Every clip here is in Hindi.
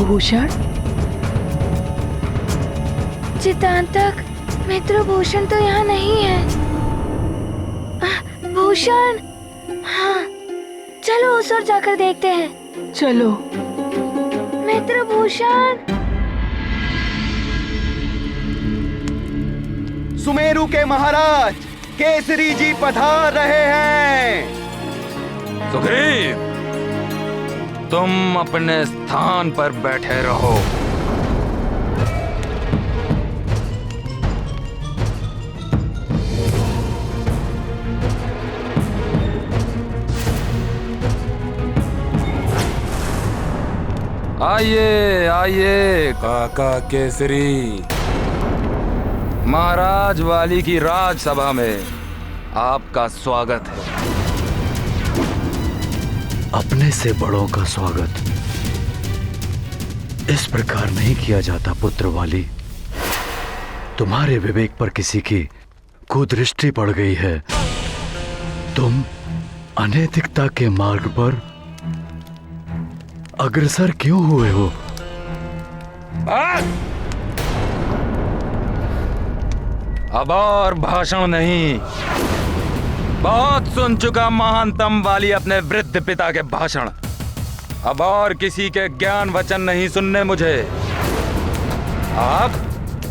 मित्रभूषण? चितांतक, मित्रभूषण तो यहाँ नहीं है। भूषण, हाँ, चलो उस ओर जाकर देखते हैं। चलो। मित्रभूषण। सुमेरु के महाराज केसरी जी पधार रहे हैं। सुग्रीव, तुम अपने स्थान पर बैठे रहो। आइए आइए काका केसरी। महाराज वाली की राजसभा में आपका स्वागत है। अपने से बड़ों का स्वागत इस प्रकार नहीं किया जाता पुत्र वाली। तुम्हारे विवेक पर किसी की कुदृष्टि पड़ गई है। तुम अनैतिकता के मार्ग पर अग्रसर क्यों हुए हो? अब और भाषण नहीं। बहुत सुन चुका महानतम वाली अपने वृद्ध पिता के भाषण। अब और किसी के ज्ञान वचन नहीं सुनने मुझे। आप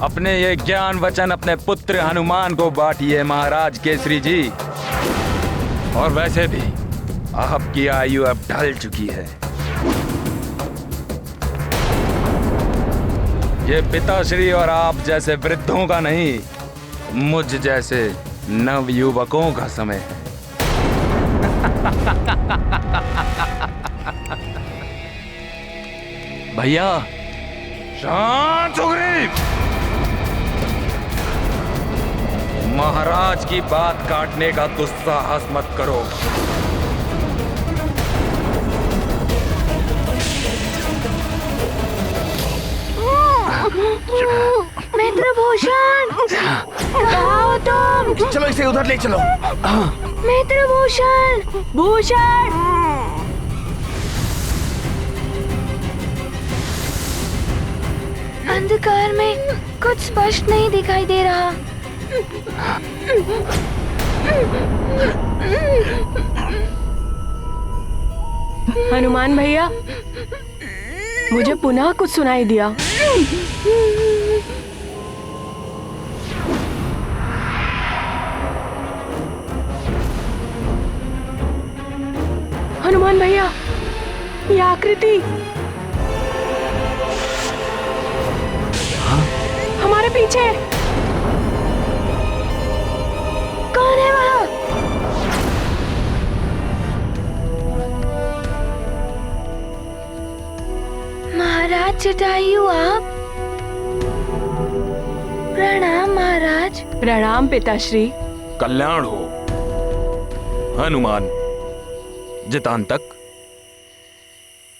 अपने ये ज्ञान वचन अपने पुत्र हनुमान को बांटिए महाराज केसरी जी। और वैसे भी आपकी आयु अब ढल चुकी है। ये पिताश्री और आप जैसे वृद्धों का नहीं, मुझ जैसे नव युवकों का समय है। भैया शांत सुग्रीव। महाराज की बात काटने का दुस्साहस मत करो। मित्रभूषण, कहाँ हो तुम? चलो इसे उधर ले चलो। मित्रभूषण। भूषण। अंधकार में कुछ स्पष्ट नहीं दिखाई दे रहा। हनुमान भैया, मुझे पुनः कुछ सुनाई दिया। हनुमान भैया, ये आकृति हमारे पीछे। कौन है वहाँ? महाराज जटायु, आप? प्रणाम महाराज। प्रणाम पिताश्री। कल्याण हो हनुमान। जितांतक,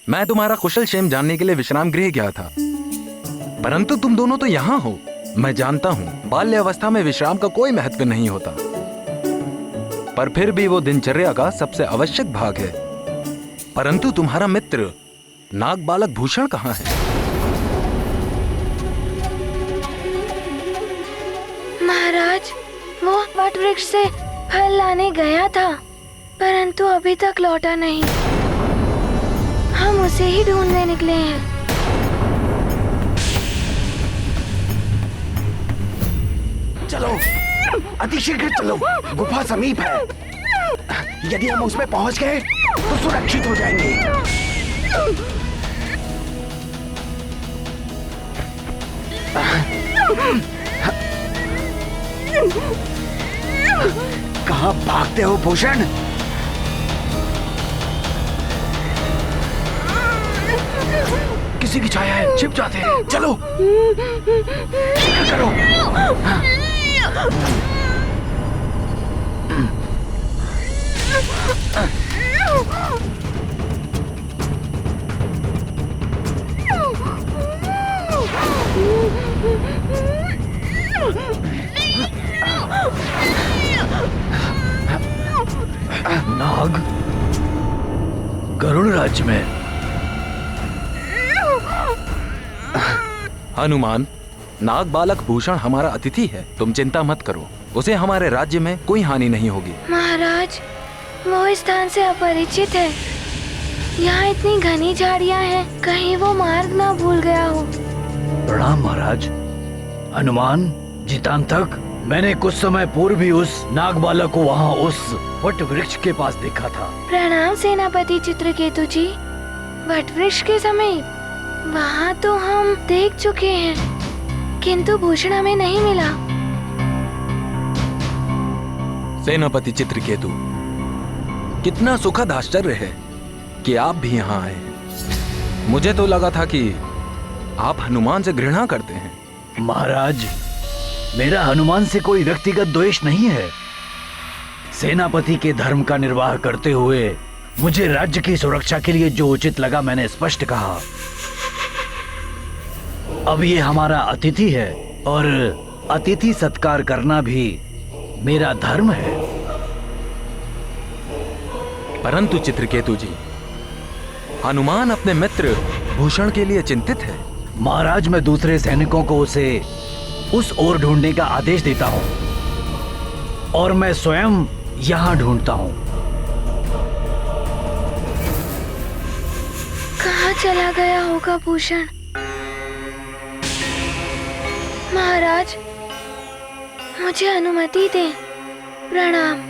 मैं तुम्हारा कुशल क्षेम जानने के लिए विश्राम गृह गया था, परंतु तुम दोनों तो यहाँ हो। मैं जानता हूँ बाल्य अवस्था में विश्राम का कोई महत्व नहीं होता, पर फिर भी वो दिनचर्या का सबसे आवश्यक भाग है। परंतु तुम्हारा मित्र नाग बालक भूषण कहाँ है? महाराज, वो वट वृक्ष से फल लाने गया था, परंतु अभी तक लौटा नहीं। हम उसे ही ढूंढने निकले हैं। चलो, अतिशीघ्र चलो, गुफा समीप है। यदि हम उसमें पहुंच गए तो सुरक्षित हो जाएंगे। कहाँ भागते हो भूषण? किसी की छाया है, छिप जाते हैं। चलो, करो। नाग गरुड़ राज्य में हनुमान, नाग बालक भूषण हमारा अतिथि है, तुम चिंता मत करो, उसे हमारे राज्य में कोई हानि नहीं होगी। महाराज, वो इस स्थान से अपरिचित है। यहाँ इतनी घनी झाड़ियाँ हैं, कहीं वो मार्ग ना भूल गया हो। प्रणाम महाराज। हनुमान, जितांतक, मैंने कुछ समय पूर्व ही उस नाग बालक को वहाँ उस वट वृक्ष के पास देखा था। प्रणाम सेनापति चित्रकेतु जी। वट वृक्ष के समीप वहाँ तो हम देख चुके हैं, किंतु भूषण हमें नहीं मिला। सेनापति चित्रकेतु, कितना सुखद आश्चर्य है कि आप भी यहाँ आए हैं। मुझे तो लगा था कि आप हनुमान से घृणा करते हैं। महाराज, मेरा हनुमान से कोई व्यक्तिगत द्वेष नहीं है। सेनापति के धर्म का निर्वाह करते हुए मुझे राज्य की सुरक्षा के लिए जो उचित लगा मैंने स्पष्ट कहा। अब ये हमारा अतिथि है और अतिथि सत्कार करना भी मेरा धर्म है। परंतु चित्रकेतु जी, हनुमान अपने मित्र भूषण के लिए चिंतित है। महाराज, मैं दूसरे सैनिकों को उसे उस ओर ढूंढने का आदेश देता हूँ और मैं स्वयं यहाँ ढूंढता हूँ। कहाँ चला गया होगा भूषण? महाराज, मुझे अनुमति दें। प्रणाम।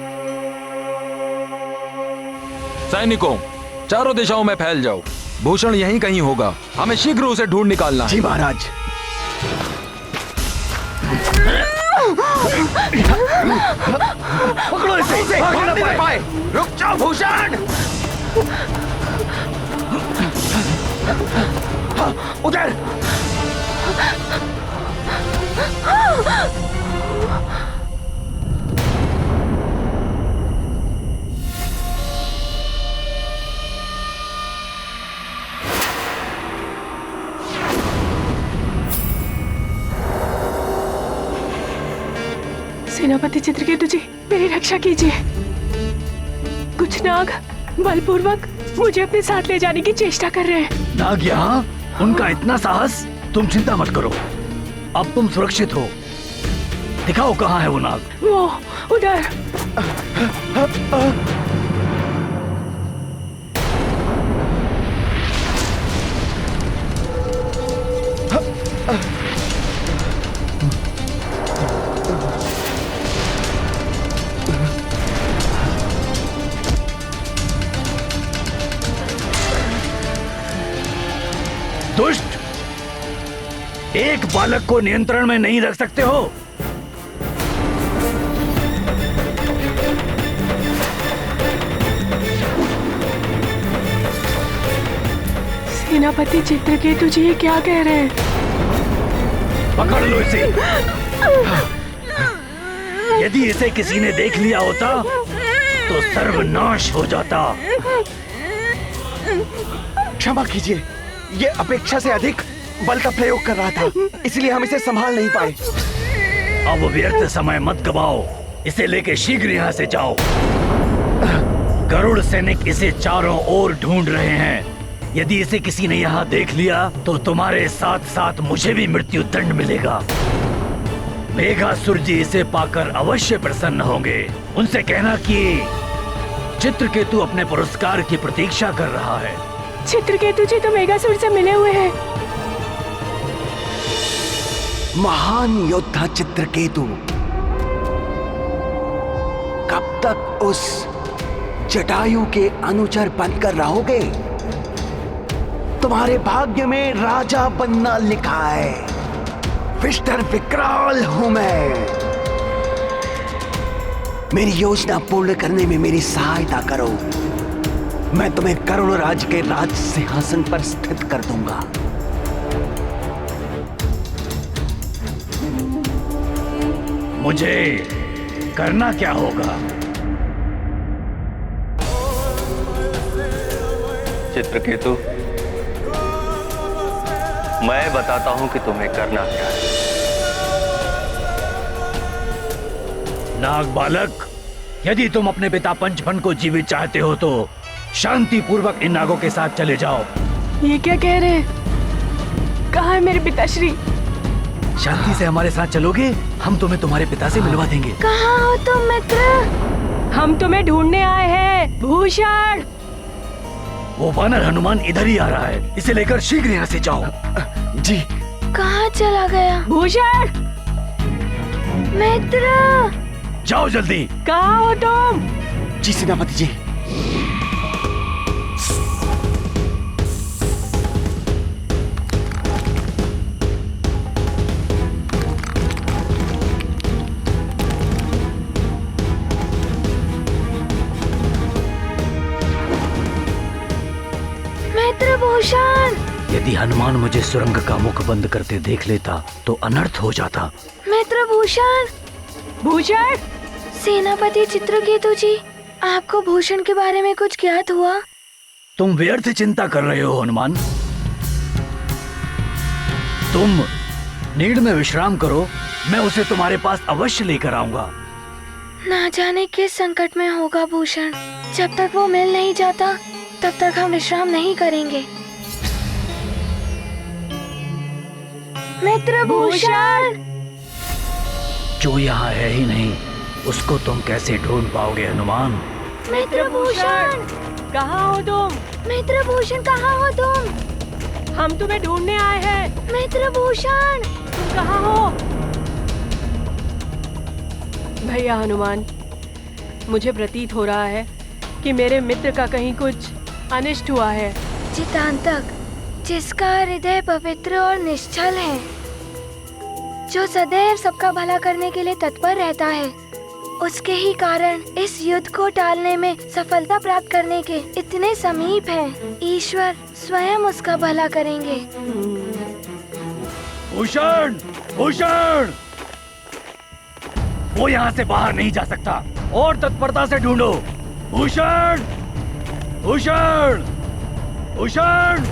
सैनिकों, चारों दिशाओं में फैल जाओ। भूषण यहीं कहीं होगा, हमें शीघ्र उसे ढूंढ निकालना है। जी महाराज। पकड़ो इसे, भाग नहीं पाए। रुक जाओ भूषण। उधर। सेनापति चित्रकेतु जी, मेरी रक्षा कीजिए। कुछ नाग बलपूर्वक मुझे अपने साथ ले जाने की चेष्टा कर रहे हैं। नाग यहाँ? उनका इतना साहस? तुम चिंता मत करो, अब तुम सुरक्षित हो। दिखाओ कहाँ है वो नाग। वो उधर। दुष्ट, एक बालक को नियंत्रण में नहीं रख सकते हो? सेनापति चित्रकेतु जी, ये क्या कह रहे हैं? पकड़ लो इसे। यदि इसे किसी ने देख लिया होता तो सर्वनाश हो जाता। क्षमा कीजिए, ये अपेक्षा से अधिक बल का प्रयोग कर रहा था, इसलिए हम इसे संभाल नहीं पाए। अब व्यर्थ समय मत गवाओ, इसे लेके शीघ्र यहाँ से जाओ। गरुड़ सैनिक इसे चारों ओर ढूंढ रहे हैं। यदि इसे किसी ने यहाँ देख लिया तो तुम्हारे साथ साथ मुझे भी मृत्यु दंड मिलेगा। मेघासुर जी इसे पाकर अवश्य प्रसन्न होंगे। उनसे कहना कि चित्रकेतु अपने पुरस्कार की प्रतीक्षा कर रहा है। चित्रकेतु जी तो मेघासुर से मिले हुए हैं। महान योद्धा चित्रकेतु, कब तक उस जटायु के अनुचर बनकर रहोगे? तुम्हारे भाग्य में राजा बनना लिखा है। मिस्टर विकराल हूं मैं। मेरी योजना पूर्ण करने में मेरी सहायता करो। मैं तुम्हें करुण राज के राज सिंहासन पर स्थित कर दूंगा। मुझे करना क्या होगा? चित्रकेतु, मैं बताता हूं कि तुम्हें करना क्या है। नाग बालक, यदि तुम अपने पिता पंचफन को जीवित चाहते हो तो शांति पूर्वक इन नागों के साथ चले जाओ। ये क्या कह रहे हैं? कहाँ है मेरे पिताश्री? शांति से हमारे साथ चलोगे, हम तुम्हें तुम्हारे पिता से मिलवा देंगे। कहाँ हो तुम मित्र? हम तुम्हें ढूंढने आए हैं भूषण। वो वानर हनुमान इधर ही आ रहा है, इसे लेकर शीघ्र यहाँ से जाओ। जी। कहाँ चला गया? भूषण मित्र जाओ जल्दी। कहाँ हो तुम? जी सेनापति जी। मित्र भूषण। यदि हनुमान मुझे सुरंग का मुख बंद करते देख लेता तो अनर्थ हो जाता। मित्र भूषण। भूषण। सेनापति चित्रकेतु जी, आपको भूषण के बारे में कुछ ज्ञात हुआ? तुम व्यर्थ चिंता कर रहे हो हनुमान। तुम नीड में विश्राम करो, मैं उसे तुम्हारे पास अवश्य लेकर आऊंगा। ना जाने किस संकट में होगा भूषण। जब तक वो मिल नहीं जाता तब तक हम विश्राम नहीं करेंगे। मित्र भूषण। जो यहाँ है ही नहीं, उसको तुम कैसे ढूंढ पाओगे हनुमान? मित्र भूषण। कहाँ हो तुम? मित्र भूषण कहाँ हो तुम? हम तुम्हें ढूंढने आए हैं। मित्र भूषण। तुम कहाँ हो? भैया हनुमान, मुझे प्रतीत हो रहा है कि मेरे मित्र का कहीं कुछ अनिष्ट हुआ है। चितांतक, जिसका हृदय पवित्र और निश्चल है, जो सदैव सबका भला करने के लिए तत्पर रहता है, उसके ही कारण इस युद्ध को टालने में सफलता प्राप्त करने के इतने समीप है। ईश्वर स्वयं उसका भला करेंगे। भूषण, भूषण, वो यहाँ से बाहर नहीं जा सकता, और तत्परता से ढूंढो। भूषण, भूषण, भूषण।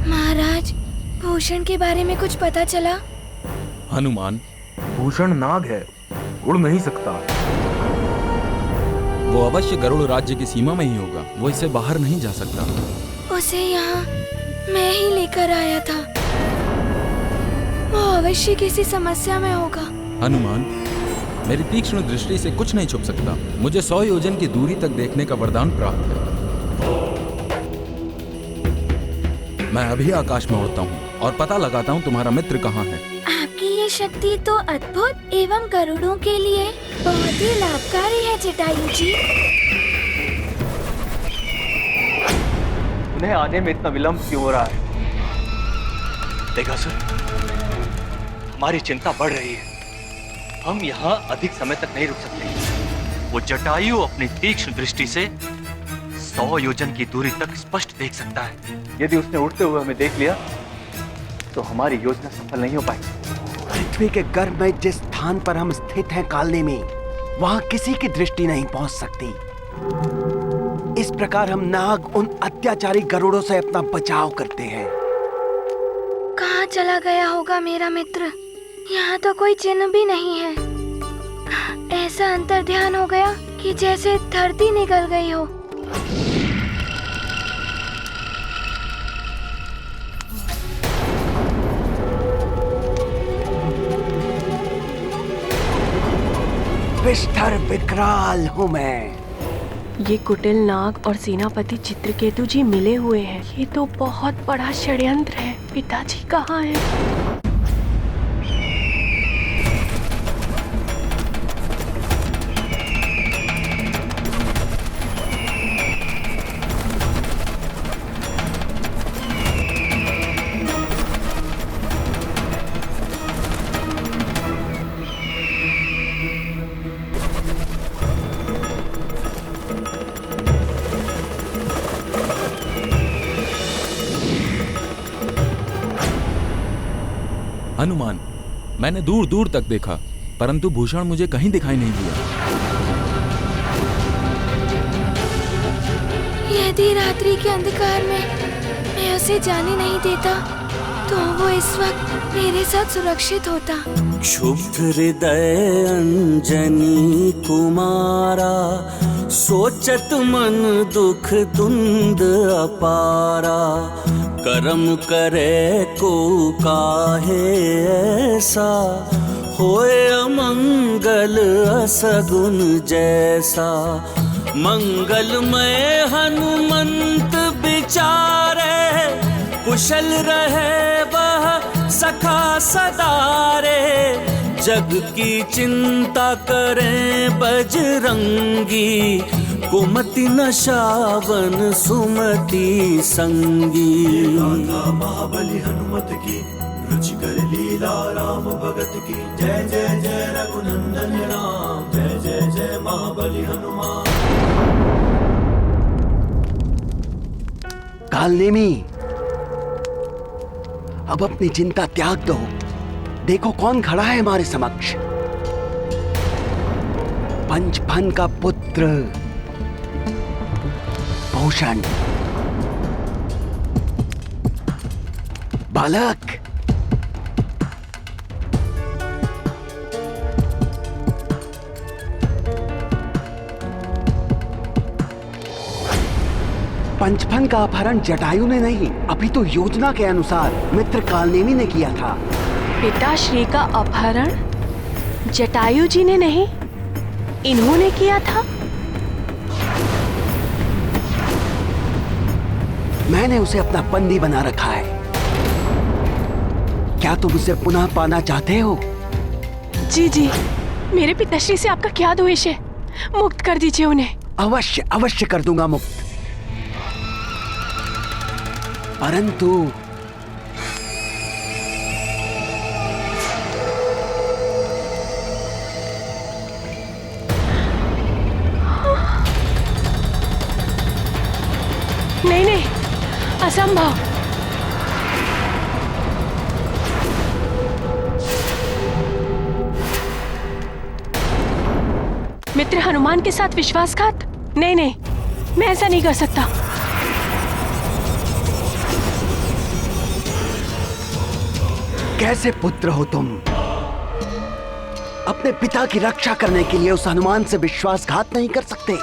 महाराज, भूषण के बारे में कुछ पता चला? हनुमान, भूषण नाग है, उड़ नहीं सकता। वो अवश्य गरुड़ राज्य की सीमा में ही होगा, वो इसे बाहर नहीं जा सकता। उसे यहाँ मैं ही लेकर आया था। वो अवश्य किसी समस्या में होगा। हनुमान, मेरी तीक्ष्ण दृष्टि से कुछ नहीं छुप सकता। मुझे 100 योजन की दूरी तक देखने का वरदान प्राप्त है। मैं अभी आकाश में उड़ता हूँ और पता लगाता हूँ तुम्हारा मित्र कहाँ है। आपकी ये शक्ति तो अद्भुत एवं गरुड़ों के लिए बहुत ही लाभकारी है जटायु जी। उन्हें आने में इतना विलंब क्यों हो रहा है? देगासुर, हमारी चिंता बढ़ रही है। हम यहाँ अधिक समय तक नहीं रुक सकते। वो जटायु अपनी तीक्ष्ण दृष्टि से 100 योजन की दूरी तक स्पष्ट देख सकता है। यदि उसने उड़ते हुए हमें देख लिया तो हमारी योजना सफल नहीं हो पाएगी। पृथ्वी के गर्भ में जिस स्थान पर हम स्थित हैं कालने में, वहां किसी की दृष्टि नहीं पहुंच सकती। इस प्रकार हम नाग उन अत्याचारी गरुड़ों से अपना बचाव करते हैं। कहाँ चला गया होगा मेरा मित्र? यहाँ तो कोई चिन्ह भी नहीं है। ऐसा अंतर ध्यान हो गया कि जैसे धरती निकल गई हो। विष्ठर विकराल हूँ मैं। ये कुटिल नाग और सेनापति चित्रकेतु जी मिले हुए हैं। ये तो बहुत बड़ा षड्यंत्र है। पिताजी कहाँ हैं? हनुमान, मैंने दूर दूर तक देखा, परंतु भूषण मुझे कहीं दिखाई नहीं दिया। यदि रात्रि के अंधकार में मैं उसे जाने नहीं देता तो वो इस वक्त मेरे साथ सुरक्षित होता। क्षुब्ध हृदय अंजनी कुमारा, सोचत मन दुख धुंध अपारा। कर्म करे को काहे ऐसा, होए अमंगल असगुन जैसा। मंगलमय हनुमंत बिचारे, कुशल रहे वह सखा सदारे। जग की चिंता करें बजरंगी, कुमति नशावन सुमति संगी। गाथा महाबली हनुमत की, रुचिकर लीला राम भगत की। जय जय जय रघुनंदन राम, जय जय जय महाबली हनुमान। कालनेमी, अब अपनी चिंता त्याग दो। देखो कौन खड़ा है हमारे समक्ष। पंचफन का पुत्र भूषण। बालक, पंचफन का अपहरण जटायु ने नहीं, अभी तो योजना के अनुसार मित्र कालनेमी ने किया था। पिताश्री का अपहरण जटायु जी ने नहीं, इन्होंने किया था। मैंने उसे अपना बंदी बना रखा है। क्या तुम उसे पुनः पाना चाहते हो? जी जी, मेरे पिताश्री से आपका क्या द्वेष है? मुक्त कर दीजिए उन्हें। अवश्य अवश्य कर दूंगा मुक्त, परंतु नहीं नहीं, असंभव। मित्र हनुमान के साथ विश्वासघात? नहीं नहीं, मैं ऐसा नहीं कर सकता। कैसे पुत्र हो तुम? अपने पिता की रक्षा करने के लिए उस हनुमान से विश्वासघात नहीं कर सकते,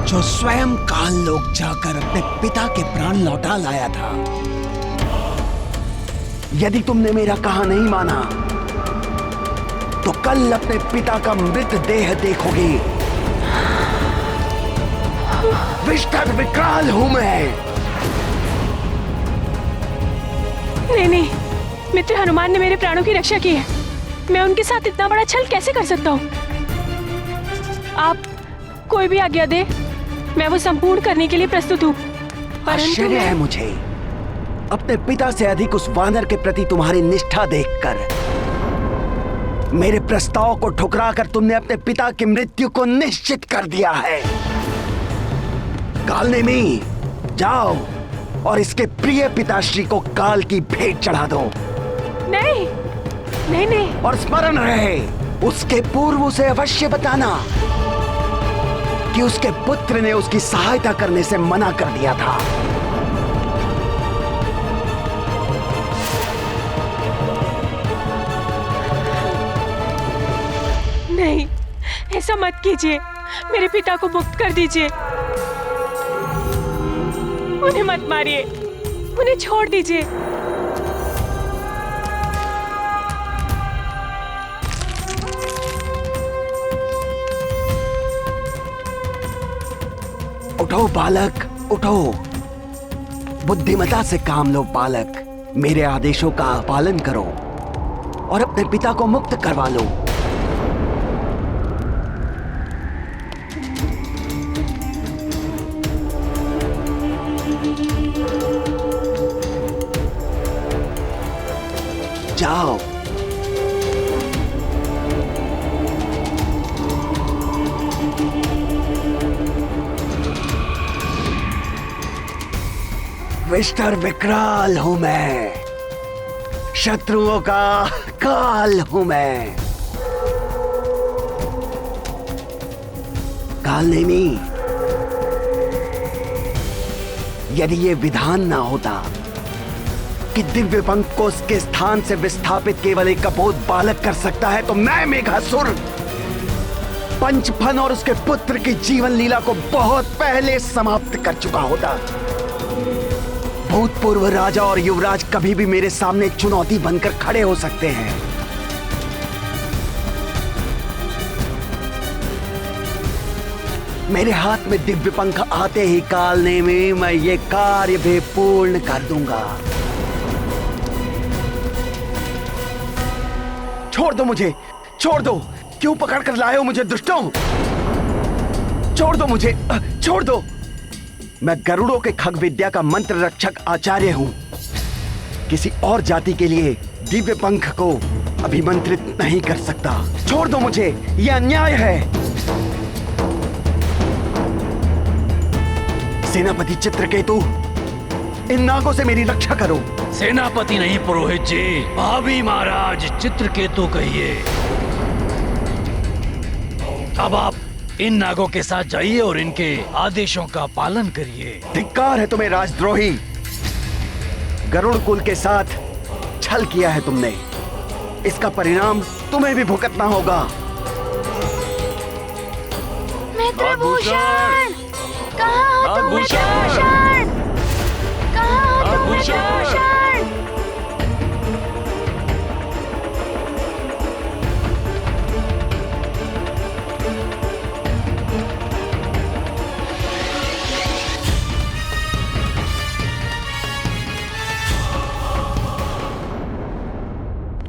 जो स्वयं काल लोक जाकर अपने पिता के प्राण लौटा लाया था। यदि तुमने मेरा कहा नहीं माना, तो कल अपने पिता का मृतदेह देखोगे। विष्ठर विकराल हूं मैं। नहीं नहीं, मित्र हनुमान ने मेरे प्राणों की रक्षा की है। मैं उनके साथ इतना बड़ा छल कैसे कर सकता हूँ? आप कोई भी आज्ञा दे, मैं वो संपूर्ण करने के लिए प्रस्तुत हूँ। आश्चर्य है मुझे अपने पिता से अधिक उस वानर के प्रति तुम्हारी निष्ठा देखकर। मेरे प्रस्ताव को ठुकराकर तुमने अपने पिता की मृत्यु को निश्चित कर दिया है। कालनेमी, जाओ और इसके प्रिय पिताश्री को काल की भेंट चढ़ा दो। नहीं नहीं नहीं। और स्मरण रहे, उसके पूर्व उसे अवश्य बताना कि उसके पुत्र ने उसकी सहायता करने से मना कर दिया था। नहीं, ऐसा मत कीजिए। मेरे पिता को मुक्त कर दीजिए। उन्हें मत मारिए, उन्हें छोड़ दीजिए। उठो बालक, उठो। बुद्धिमता से काम लो बालक। मेरे आदेशों का पालन करो और अपने पिता को मुक्त करवा लो। जाओ। मिस्टर विकराल हूं मैं, शत्रुओं का काल हूं मैं। कालनेमी, यदि ये विधान ना होता कि दिव्य पंख को उसके स्थान से विस्थापित केवल एक कपोत बालक कर सकता है, तो मैं मेघासुर पंचफन और उसके पुत्र की जीवन लीला को बहुत पहले समाप्त कर चुका होता। भूतपूर्व राजा और युवराज कभी भी मेरे सामने चुनौती बनकर खड़े हो सकते हैं। मेरे हाथ में दिव्य पंख आते ही कालने में मैं ये कार्य भी पूर्ण कर दूंगा। छोड़ दो मुझे, छोड़ दो। क्यों पकड़ कर लाए हो मुझे दुष्टों? छोड़ दो मुझे, छोड़ दो। मैं गरुड़ों के खग विद्या का मंत्र रक्षक आचार्य हूं। किसी और जाति के लिए दिव्य पंख को अभिमंत्रित नहीं कर सकता। छोड़ दो मुझे, यह अन्याय है। सेनापति चित्रकेतु, इन नागों से मेरी रक्षा करो। सेनापति नहीं पुरोहित जी, भावी महाराज चित्रकेतु कहिए। अब आप इन नागों के साथ जाइए और इनके आदेशों का पालन करिए। धिक्कार है तुम्हें राजद्रोही। गरुड़ कुल के साथ छल किया है तुमने। इसका परिणाम तुम्हें भी भुगतना होगा। मित्रभूषण, कहाँ हो तुम मित्रभूषण? कहाँ हो तुम मित्रभूषण?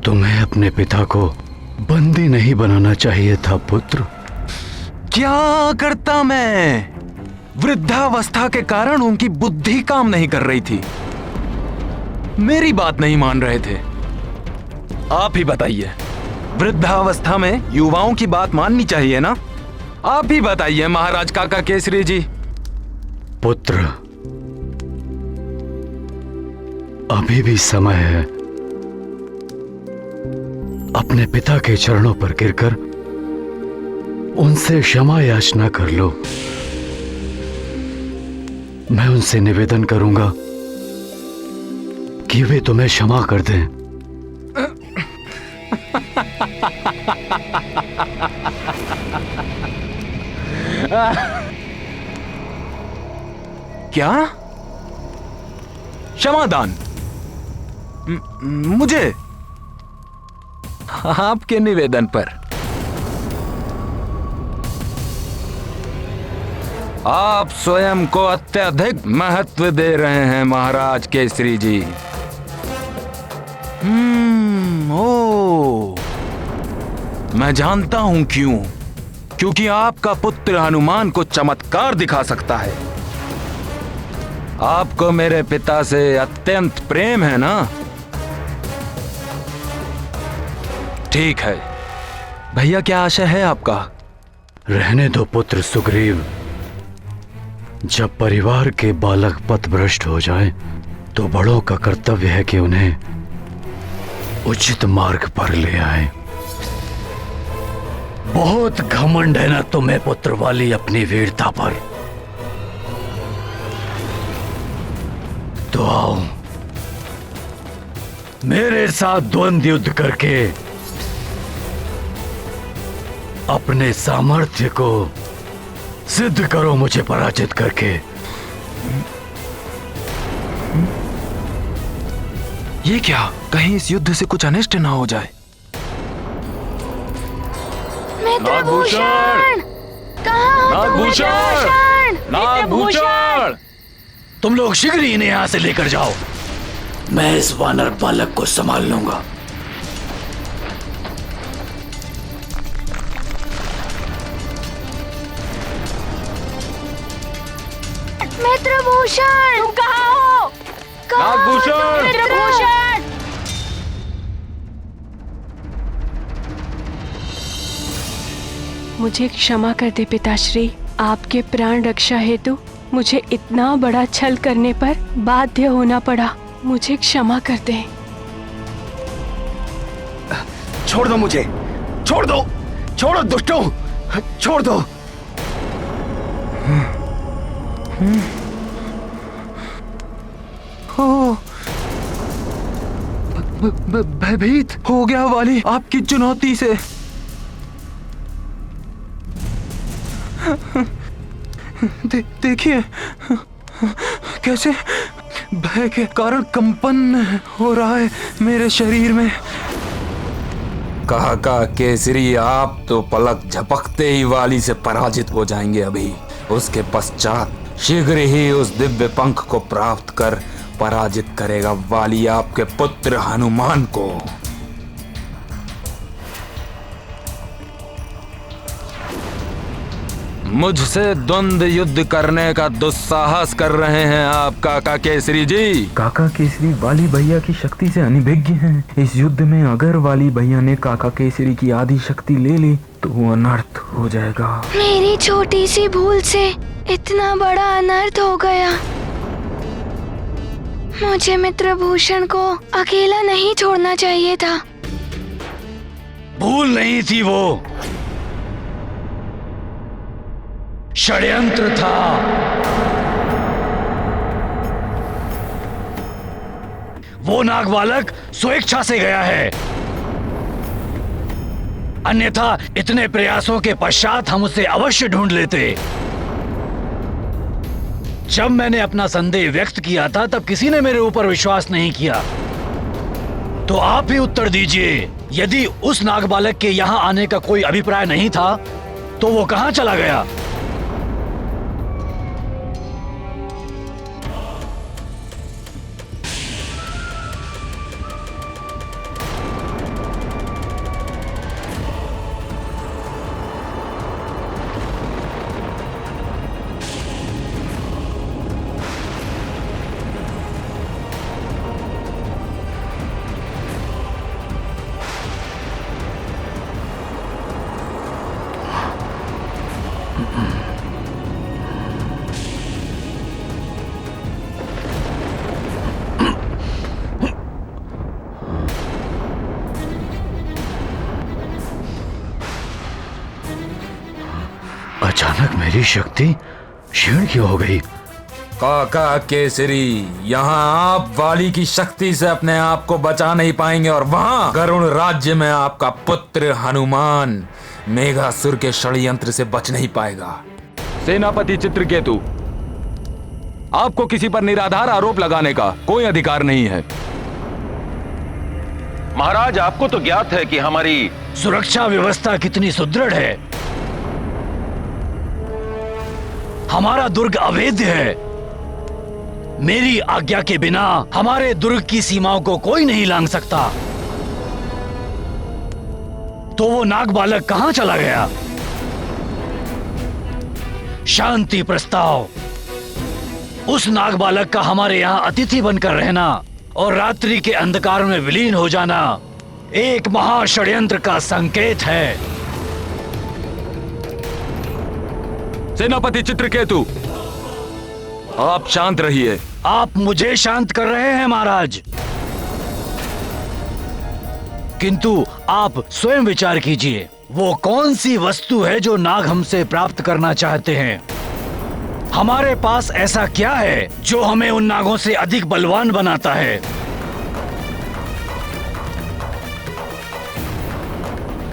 तुम्हें अपने पिता को बंदी नहीं बनाना चाहिए था पुत्र। क्या करता मैं? वृद्धावस्था के कारण उनकी बुद्धि काम नहीं कर रही थी, मेरी बात नहीं मान रहे थे। आप ही बताइए, वृद्धावस्था में युवाओं की बात माननी चाहिए ना? आप ही बताइए महाराज काका केसरी जी। पुत्र, अभी भी समय है। अपने पिता के चरणों पर गिरकर उनसे क्षमा याचना कर लो। मैं उनसे निवेदन करूंगा कि वे तुम्हें क्षमा कर दें। क्या? क्षमादान मुझे? आपके निवेदन पर आप स्वयं को अत्यधिक महत्व दे रहे हैं महाराज केसरी जी। ओ, मैं जानता हूं क्यों। क्योंकि आपका पुत्र हनुमान को चमत्कार दिखा सकता है। आपको मेरे पिता से अत्यंत प्रेम है ना? ठीक है भैया, क्या आशय है आपका? रहने दो पुत्र सुग्रीव। जब परिवार के बालक पथभ्रष्ट हो जाएं, तो बड़ों का कर्तव्य है कि उन्हें उचित मार्ग पर ले आए। बहुत घमंड है ना तुम्हें पुत्र वाली अपनी वीरता पर। तो आओ मेरे साथ द्वंद्व युद्ध करके अपने सामर्थ्य को सिद्ध करो, मुझे पराजित करके। ये क्या? कहीं इस युद्ध से कुछ अनिष्ट ना हो जाए। मित्रभूषण, कहाँ हो तुम मित्रभूषण? नागभूषण, तुम लोग शीघ्र ही इन्हें यहां से लेकर जाओ। मैं इस वानर बालक को संभाल लूंगा। मित्रभूषण, तुम कहाँ हो? नागभूषण, मित्रभूषण! मुझे क्षमा कर दे पिताश्री। आपके प्राण रक्षा हेतु मुझे इतना बड़ा छल करने पर बाध्य होना पड़ा। मुझे क्षमा कर दे। छोड़ दो मुझे, छोड़ दो, छोड़ो दुष्टों, छोड़ दो। भयभीत हो गया वाली आपकी चुनौती से। देखिए कैसे भय के कारण कंपन हो रहा है मेरे शरीर में। काका केसरी, आप तो पलक झपकते ही वाली से पराजित हो जाएंगे। अभी उसके पश्चात शीघ्र ही उस दिव्य पंख को प्राप्त कर पराजित करेगा वाली आपके पुत्र हनुमान को। मुझसे द्वंद्व युद्ध करने का दुस्साहस कर रहे हैं आप काका केसरी जी। काका केसरी वाली भैया की शक्ति से अनिभिज्ञ हैं। इस युद्ध में अगर वाली भैया ने काका केसरी की आदि शक्ति ले ली तो वो अनर्थ हो जाएगा। मेरी छोटी सी भूल से इतना बड़ा अनर्थ हो गया। मुझे मित्रभूषण को अकेला नहीं छोड़ना चाहिए था। भूल नहीं थी, वो षड्यंत्र था। वो नागबालक स्वेच्छा से गया है, अन्यथा इतने प्रयासों के पश्चात हम उसे अवश्य ढूंढ लेते। जब मैंने अपना संदेह व्यक्त किया था तब किसी ने मेरे ऊपर विश्वास नहीं किया। तो आप ही उत्तर दीजिए, यदि उस नागबालक के यहाँ आने का कोई अभिप्राय नहीं था तो वो कहाँ चला गया? अचानक मेरी शक्ति क्षीण क्यों हो गई? काका केसरी, यहाँ आप वाली की शक्ति से अपने आप को बचा नहीं पाएंगे और वहाँ गरुण राज्य में आपका पुत्र हनुमान मेघासुर के षड्यंत्र से बच नहीं पाएगा। सेनापति चित्रकेतु, आपको किसी पर निराधार आरोप लगाने का कोई अधिकार नहीं है। महाराज, आपको तो ज्ञात है कि हमारी सुरक्षा व्यवस्था कितनी सुदृढ़ है। हमारा दुर्ग अवैध है। मेरी आज्ञा के बिना हमारे दुर्ग की सीमाओं को कोई नहीं लांघ सकता। तो वो नागबालक कहां चला गया? शांति प्रस्ताव। उस नागबालक का हमारे यहां अतिथि बनकर रहना और रात्रि के अंधकार में विलीन हो जाना एक महाषड्यंत्र का संकेत है। सेनापति चित्रकेतु, आप शांत रहिए। आप मुझे शांत कर रहे हैं महाराज, किंतु आप स्वयं विचार कीजिए, वो कौन सी वस्तु है जो नाग हमसे प्राप्त करना चाहते हैं? हमारे पास ऐसा क्या है जो हमें उन नागों से अधिक बलवान बनाता है?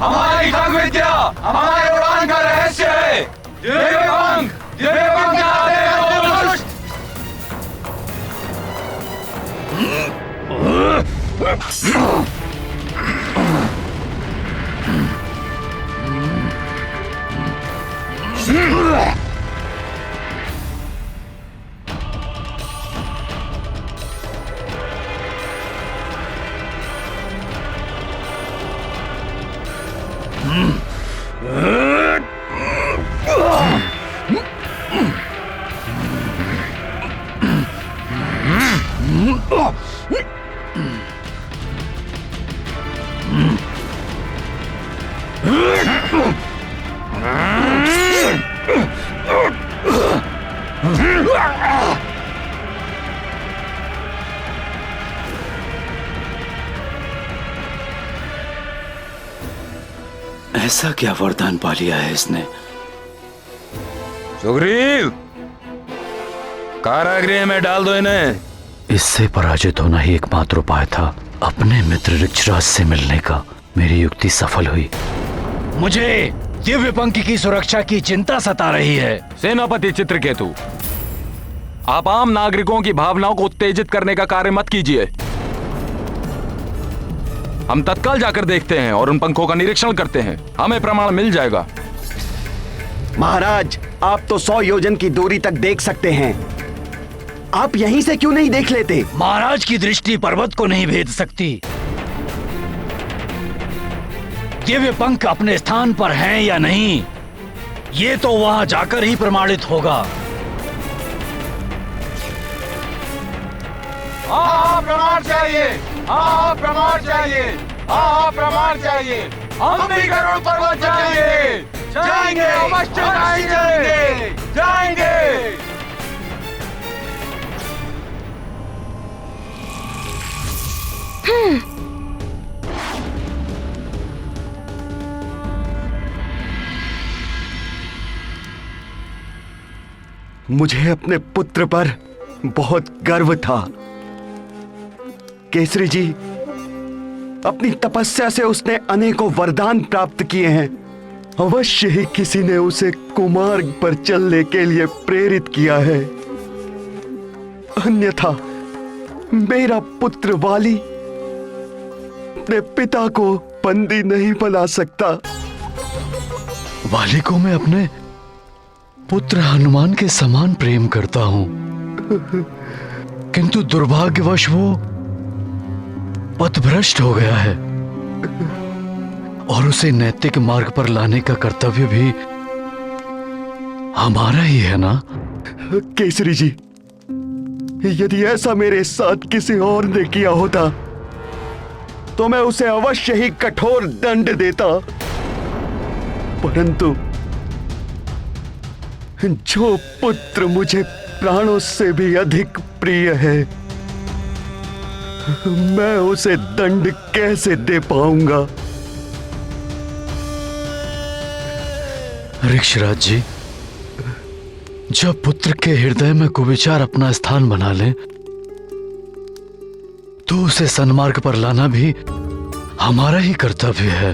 हमारी खग विद्या हमारे उड़ान का रहस्य है। दिव्य पंख आते हैं दुष्ट। ऐसा क्या वरदान पा लिया है इसने? सुग्रीव, कारागृह में डाल दो इन्हें। इससे पराजित होना ही एकमात्र उपाय था। अपने मित्र ऋक्षराज से मिलने का मेरी युक्ति सफल हुई। मुझे दिव्य पंख की सुरक्षा की चिंता सता रही है। सेनापति चित्रकेतु, आप आम नागरिकों की भावनाओं को उत्तेजित करने का कार्य मत कीजिए। हम तत्काल जाकर देखते हैं और उन पंखों का निरीक्षण करते हैं। हमें प्रमाण मिल जाएगा। महाराज, आप तो 100 योजन की दूरी तक देख सकते हैं। आप यहीं से क्यों नहीं देख लेते? महाराज की दृष्टि पर्वत को नहीं भेद सकती। दिव्य पंख अपने स्थान पर हैं या नहीं, ये तो वहां जाकर ही प्रमाणित होगा। प्रमाण चाहिए, प्रमाण चाहिए, प्रमाण चाहिए। हम भी गरुड़ पर्वत जाएंगे, जाएंगे, अवश्य जाएंगे, जाएंगे। मुझे अपने पुत्र पर बहुत गर्व था। केसरी जी, अपनी तपस्या से उसने अनेकों वरदान प्राप्त किए हैं। अवश्य ही किसी ने उसे कुमार्ग पर चलने के लिए प्रेरित किया है, अन्यथा मेरा पुत्र वाली अपने पिता को बंदी नहीं बना सकता। वाली को मैं अपने पुत्र हनुमान के समान प्रेम करता हूं, किंतु दुर्भाग्यवश वो पथभ्रष्ट हो गया है और उसे नैतिक मार्ग पर लाने का कर्तव्य भी हमारा ही है ना? केसरी जी, यदि ऐसा मेरे साथ किसी और ने किया होता तो मैं उसे अवश्य ही कठोर दंड देता, परंतु जो पुत्र मुझे प्राणों से भी अधिक प्रिय है, मैं उसे दंड कैसे दे पाऊंगा? ऋक्षराज जी, जब पुत्र के हृदय में कुविचार अपना स्थान बना ले तो उसे सन्मार्ग पर लाना भी हमारा ही कर्तव्य है।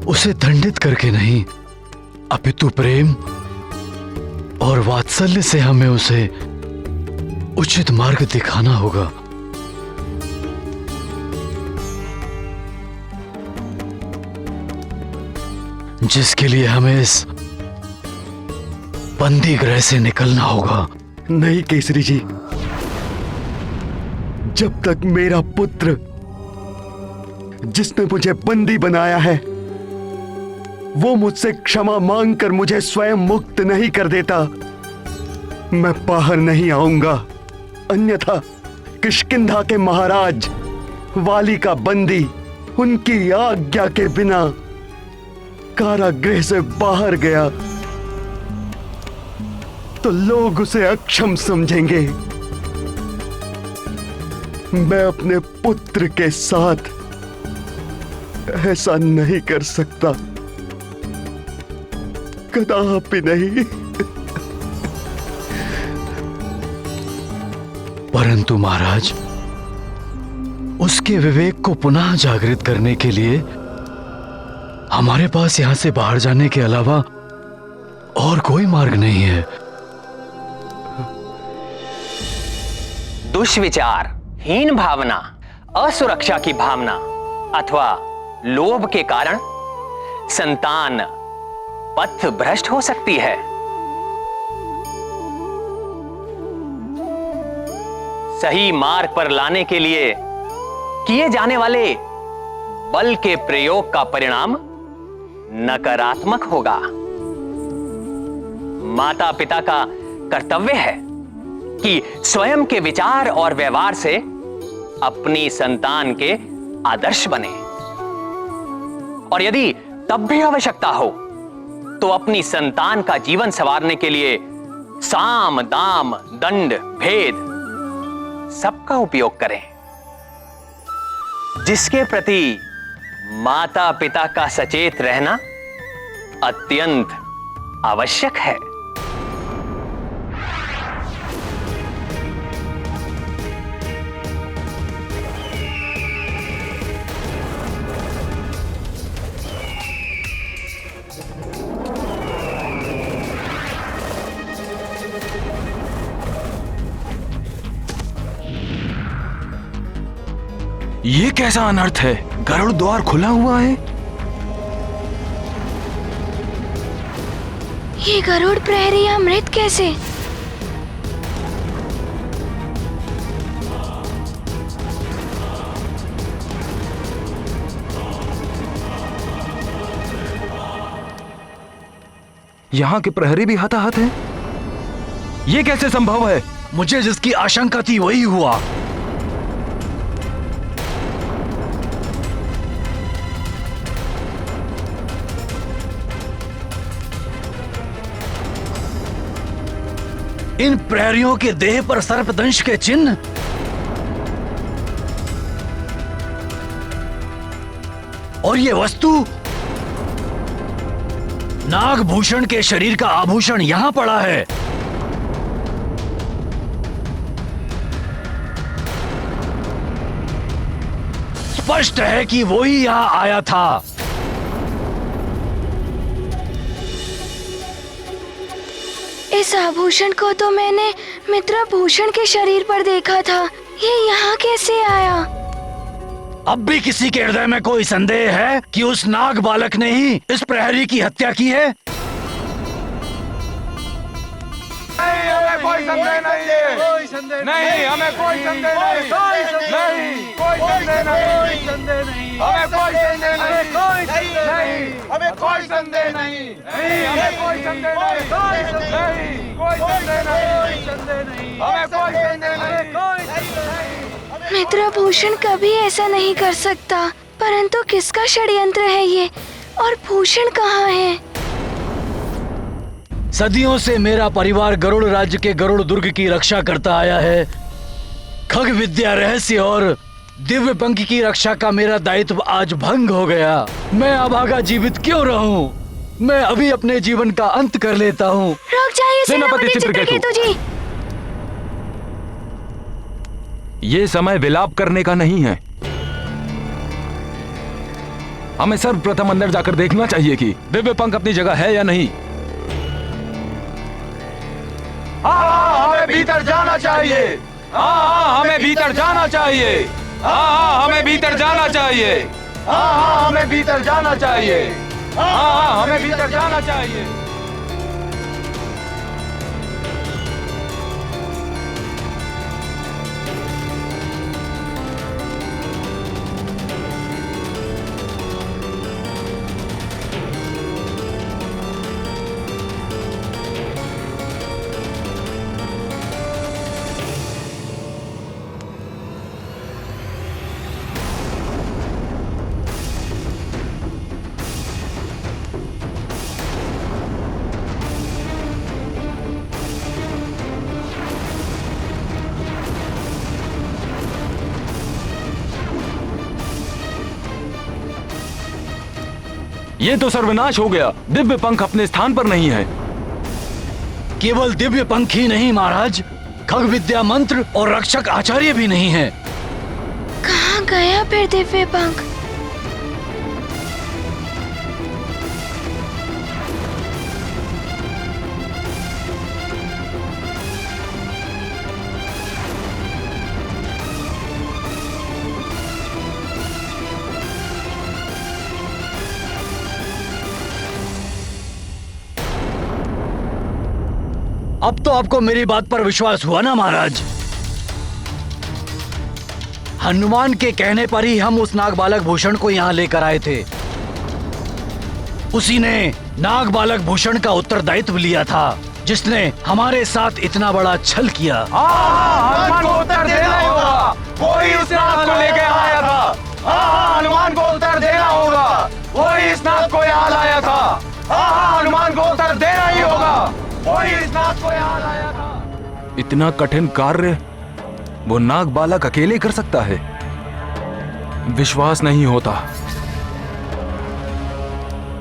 उसे दंडित करके नहीं, अपितु प्रेम और वात्सल्य से हमें उसे उचित मार्ग दिखाना होगा। जिसके लिए हमें इस बंदी गृह से निकलना होगा। नहीं केसरी जी, जब तक मेरा पुत्र जिसने मुझे बंदी बनाया है वो मुझसे क्षमा मांगकर मुझे स्वयं मुक्त नहीं कर देता, मैं बाहर नहीं आऊंगा। अन्यथा किष्किंधा के महाराज वाली का बंदी उनकी आज्ञा के बिना कारागृह से बाहर गया तो लोग उसे अक्षम समझेंगे। मैं अपने पुत्र के साथ ऐसा नहीं कर सकता, कदापि नहीं। परंतु महाराज, उसके विवेक को पुनः जागृत करने के लिए हमारे पास यहां से बाहर जाने के अलावा और कोई मार्ग नहीं है। दुष्विचार, हीन भावना, असुरक्षा की भावना अथवा लोभ के कारण संतान पथ भ्रष्ट हो सकती है। सही मार्ग पर लाने के लिए किए जाने वाले बल के प्रयोग का परिणाम नकारात्मक होगा। माता पिता का कर्तव्य है कि स्वयं के विचार और व्यवहार से अपनी संतान के आदर्श बने, और यदि तब भी आवश्यकता हो तो अपनी संतान का जीवन संवारने के लिए साम, दाम, दंड, भेद सबका उपयोग करें। जिसके प्रति माता पिता का सचेत रहना अत्यंत आवश्यक है। ये कैसा अनर्थ है? गरुड़ द्वार खुला हुआ है। ये गरुड़ प्रहरी यहाँ मृत कैसे? यहाँ के प्रहरी भी हताहत हैं। ये कैसे संभव है? मुझे जिसकी आशंका थी वही हुआ। इन प्रहरियों के देह पर सर्पदंश के चिन्ह, और ये वस्तु नागभूषण के शरीर का आभूषण यहां पड़ा है। स्पष्ट है कि वो ही यहां आया था। इस आभूषण को तो मैंने मित्रभूषण के शरीर पर देखा था। ये यहाँ कैसे आया? अब भी किसी के हृदय में कोई संदेह है कि उस नाग बालक ने ही इस प्रहरी की हत्या की है? नहीं, हमें कोई संदेह नहीं है। नहीं, हमें कोई संदेह नहीं। नहीं, कोई संदेह नहीं। हमें कोई संदेह नहीं। हमें कोई संदेह नहीं। नहीं, हमें कोई संदेह नहीं। कोई संदेह नहीं। हमें कोई संदेह नहीं। मित्रभूषण कभी ऐसा नहीं कर सकता। परंतु किसका षड्यंत्र है ये? और भूषण कहाँ है? सदियों से मेरा परिवार गरुड़ राज्य के गरुड़ दुर्ग की रक्षा करता आया है। खग विद्या, रहस्य और दिव्य पंख की रक्षा का मेरा दायित्व आज भंग हो गया। मैं अभागा जीवित क्यों रहूं? मैं अभी अपने जीवन का अंत कर लेता हूं। रुक जाइए सेनापति चित्रकेतु जी। ये समय विलाप करने का नहीं है। हमें सर्वप्रथम अंदर जाकर देखना चाहिए कि दिव्य पंख अपनी जगह है या नहीं। हाँ, हमें भीतर जाना चाहिए। हाँ, हमें भीतर जाना चाहिए। हाँ, हमें भीतर जाना चाहिए। हाँ, हमें भीतर जाना चाहिए। हाँ, हमें भीतर जाना चाहिए। ये तो सर्वनाश हो गया। दिव्य पंख अपने स्थान पर नहीं है। केवल दिव्य पंख ही नहीं महाराज, खग विद्या, मंत्र और रक्षक आचार्य भी नहीं है। कहाँ गया फिर दिव्य पंख? अब तो आपको मेरी बात पर विश्वास हुआ ना महाराज? हनुमान के कहने पर ही हम उस नाग बालक भूषण को यहाँ लेकर आए थे। उसी ने नाग बालक भूषण का उत्तरदायित्व लिया था, जिसने हमारे साथ इतना बड़ा छल किया। हनुमान को उत्तर देना होगा। कोई इस नाग को लेके आया था। हनुमान को उत्तर देना होगा। कोई इस नाग को यहाँ लाया था। हनुमान को उत्तर देना ही होगा। कोई इस नाग को यहाँ लाया था। इतना कठिन कार्य वो नाग बालक अकेले कर सकता है? विश्वास नहीं होता।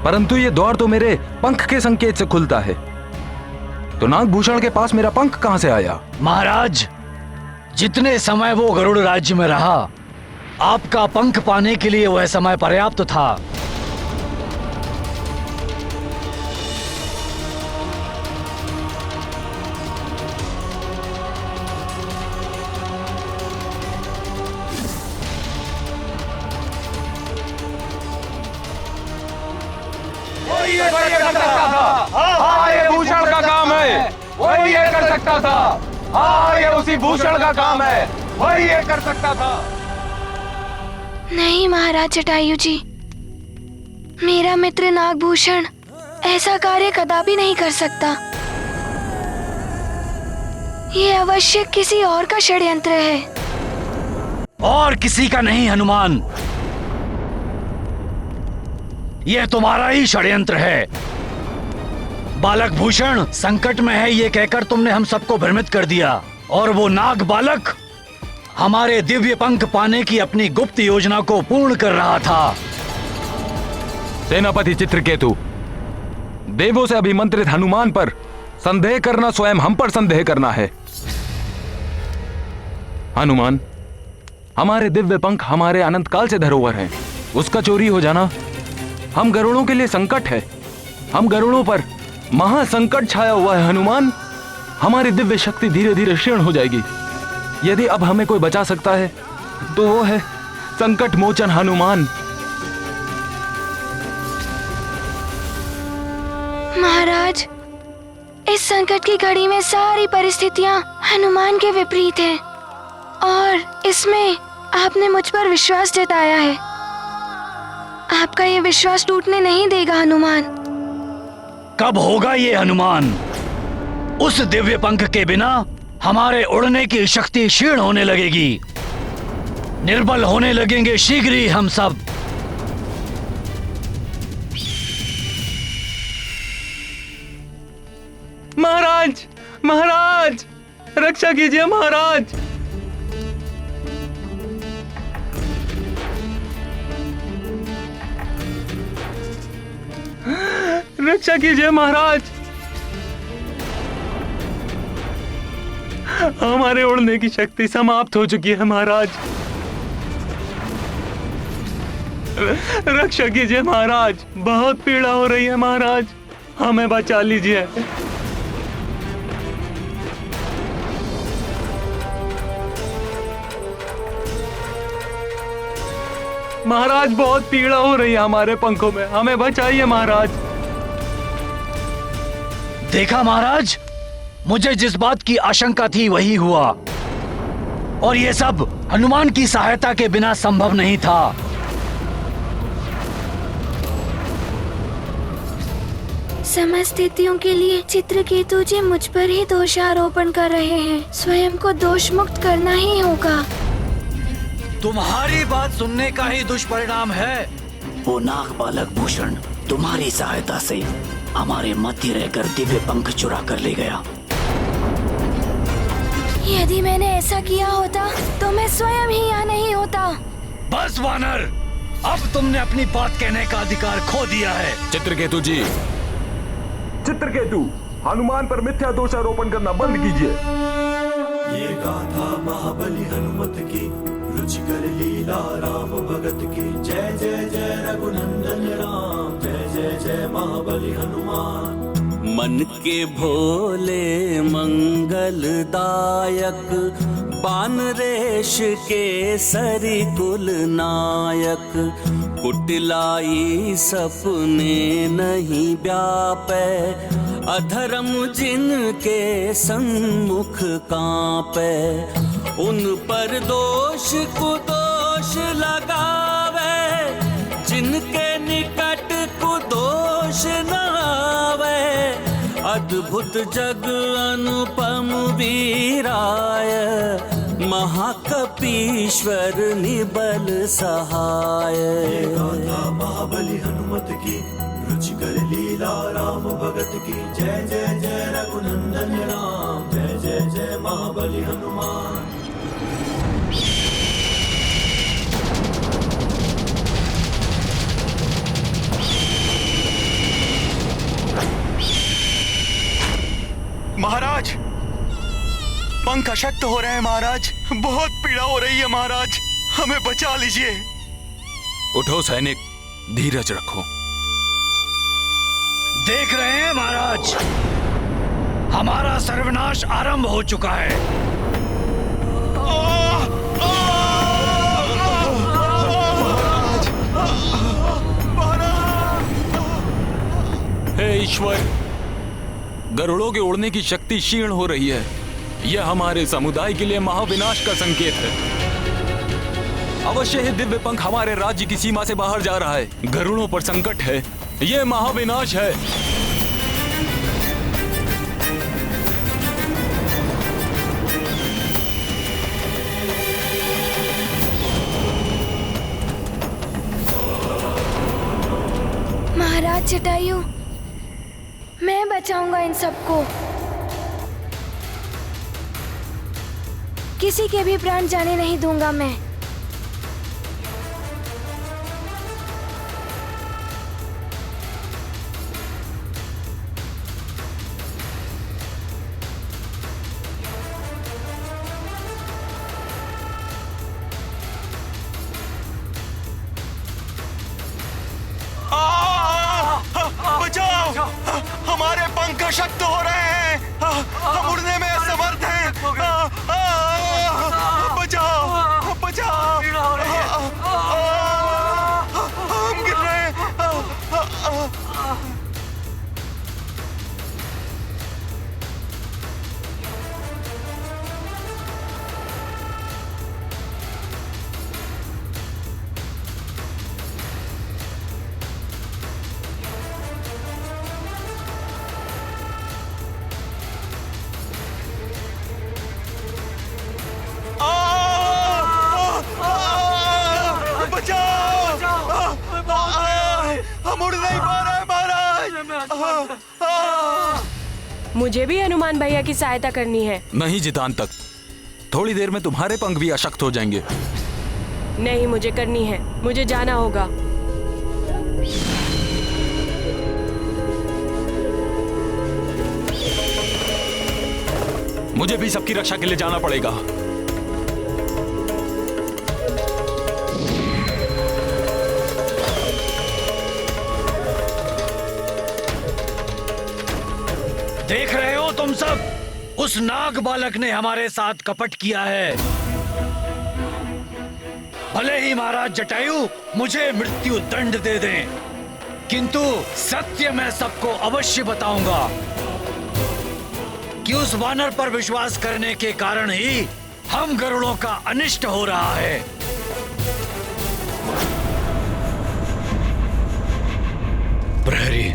परंतु ये द्वार तो मेरे पंख के संकेत से खुलता है, तो नागभूषण के पास मेरा पंख कहां से आया? महाराज, जितने समय वो गरुड़ राज्य में रहा, आपका पंख पाने के लिए वह समय पर्याप्त था। ये कर सकता था। हाँ, ये भूषण का काम है, वही ये कर सकता था। हाँ, ये उसी भूषण का काम है, वही ये कर सकता था। नहीं महाराज जटायु जी, मेरा मित्र नागभूषण ऐसा कार्य कदापि नहीं कर सकता। ये अवश्य किसी और का षड्यंत्र है। और किसी का नहीं हनुमान, यह तुम्हारा ही षड्यंत्र है। बालक भूषण संकट में है ये कहकर तुमने हम सबको भ्रमित कर दिया, और वो नाग बालक हमारे दिव्य पंख पाने की अपनी गुप्त योजना को पूर्ण कर रहा था। सेनापति चित्रकेतु, देवों से अभिमंत्रित हनुमान पर संदेह करना स्वयं हम पर संदेह करना है। हनुमान, हमारे दिव्य पंख हमारे अनंत काल से धरोहर हैं। उसका चोरी हो जाना हम गरुड़ों के लिए संकट है। हम गरुड़ों पर महासंकट छाया हुआ है हनुमान। हमारी दिव्य शक्ति धीरे धीरे क्षीण हो जाएगी। यदि अब हमें कोई बचा सकता है तो वो है संकट मोचन हनुमान। महाराज, इस संकट की घड़ी में सारी परिस्थितियां हनुमान के विपरीत हैं, और इसमें आपने मुझ पर विश्वास जताया है। आपका ये विश्वास टूटने नहीं देगा हनुमान। कब होगा ये हनुमान? उस दिव्य पंख के बिना हमारे उड़ने की शक्ति क्षीण होने लगेगी, निर्बल होने लगेंगे शीघ्र ही हम सब। महाराज, महाराज, रक्षा कीजिए महाराज। रक्षा कीजिए महाराज। हमारे उड़ने की शक्ति समाप्त हो चुकी है महाराज। रक्षा कीजिए महाराज, बहुत पीड़ा हो रही है महाराज, हमें बचा लीजिए। महाराज, बहुत पीड़ा हो रही है हमारे पंखों में, हमें बचाइए महाराज। देखा महाराज, मुझे जिस बात की आशंका थी वही हुआ, और ये सब हनुमान की सहायता के बिना संभव नहीं था। समस्त स्थितियों के लिए चित्रकेतु जी मुझ पर ही दोषारोपण कर रहे हैं। स्वयं को दोष मुक्त करना ही होगा। तुम्हारी बात सुनने का ही दुष्परिणाम है। वो नाग बालक भूषण तुम्हारी सहायता से हमारे मध्य रहकर दिव्य पंख चुरा कर ले गया। यदि मैंने ऐसा किया होता तो मैं स्वयं ही यहाँ नहीं होता। बस वानर, अब तुमने अपनी बात कहने का अधिकार खो दिया है। चित्रकेतु जी, चित्रकेतु, हनुमान पर मिथ्या दोषारोपण करना बंद कीजिए। ये गाथा महाबली हनुमत की, रुचिकर लीला राम भगत की। जय जय जय रघुनंदन राम, जय जय जय महाबली हनुमान। मन के भोले मंगलदायक, बान रेश के सरी कुल नायक। कुटिलाई सपने नहीं व्यापे, अधर्म जिनके सन्मुख कांपे। उन पर दोष कुदोष लगावे, जिनके निकट कुदोष न आवे। अद्भुत जग अनुपम वीराय, महाकपीश्वर निबल सहाय। गाथा महाबली हनुमत की, रुचिकर लीला राम भगत की। जय जय जय रघुनंदन राम, जय जय जय महाबली हनुमान। महाराज, पंख अशक्त हो रहे हैं महाराज, बहुत पीड़ा हो रही है महाराज, हमें बचा लीजिए। उठो सैनिक, धीरज रखो। देख रहे हैं महाराज, हमारा सर्वनाश आरंभ हो चुका है। ईश्वर, गरुड़ों के उड़ने की शक्ति क्षीण हो रही है। यह हमारे समुदाय के लिए महाविनाश का संकेत है। अवश्य ही दिव्य पंख हमारे राज्य की सीमा से बाहर जा रहा है। गरुड़ों पर संकट है, यह महाविनाश है। महाराज जटायु, मैं बचाऊंगा इन सबको। किसी के भी प्राण जाने नहीं दूंगा मैं। बचाओ! हमारे पंख अशक्त हो रहे हैं। हम उड़ने में असमर्थ हैं। बचाओ! बचाओ! हम गिर रहे हैं। हम उड़ नहीं पा रहे महाराज। मुझे भी हनुमान भैया की सहायता करनी है। नहीं जितांतक, थोड़ी देर में तुम्हारे पंख भी अशक्त हो जाएंगे। नहीं, मुझे करनी है। मुझे जाना होगा। मुझे भी सबकी रक्षा के लिए जाना पड़ेगा। देख रहे हो तुम सब, उस नाग बालक ने हमारे साथ कपट किया है। भले ही महाराज जटायु मुझे मृत्यु दंड दे दें, किंतु सत्य मैं सबको अवश्य बताऊंगा कि उस वानर पर विश्वास करने के कारण ही हम गरुड़ों का अनिष्ट हो रहा है। प्रहरी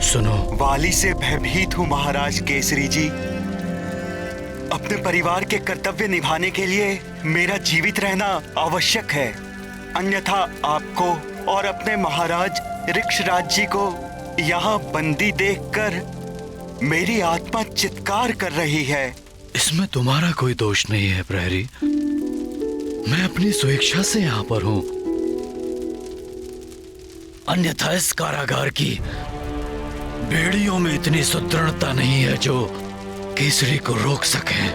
सुनो। वाली से भयभीत हूँ महाराज केसरी जी। अपने परिवार के कर्तव्य निभाने के लिए मेरा जीवित रहना आवश्यक है, अन्यथा आपको और अपने महाराज ऋक्षराज जी को यहाँ बंदी देखकर मेरी आत्मा चित्कार कर रही है। इसमें तुम्हारा कोई दोष नहीं है प्रहरी। मैं अपनी स्वेच्छा से यहाँ पर हूँ, अन्यथा इस कारागार की बेड़ियों में इतनी सुदृढ़ता नहीं है जो केसरी को रोक सके।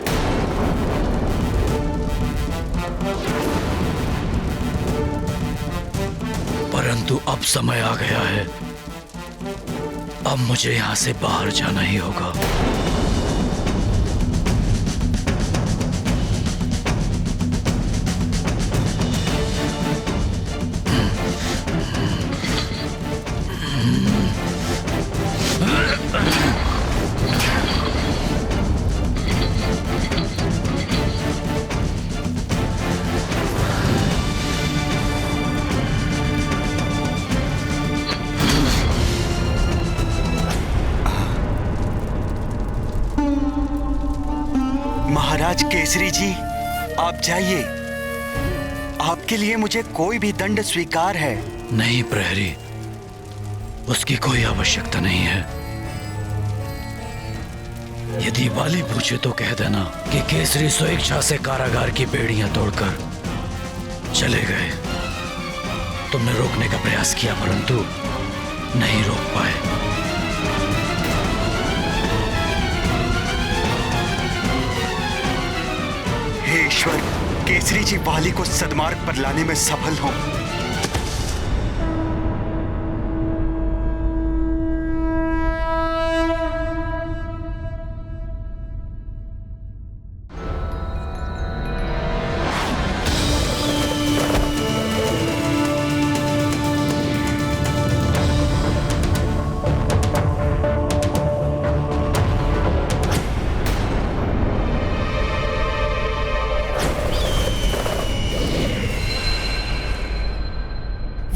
परंतु अब समय आ गया है, अब मुझे यहां से बाहर जाना ही होगा। महाराज केसरी जी, आप जाइए। आपके लिए मुझे कोई भी दंड स्वीकार है। नहीं प्रहरी, उसकी कोई आवश्यकता नहीं है। यदि वाली पूछे तो कह देना कि केसरी स्वेच्छा से कारागार की बेड़ियां तोड़कर चले गए। तुमने रोकने का प्रयास किया परंतु नहीं रोक पाए। हे ईश्वर, केसरी जी वाली को सद्मार्ग पर लाने में सफल हों।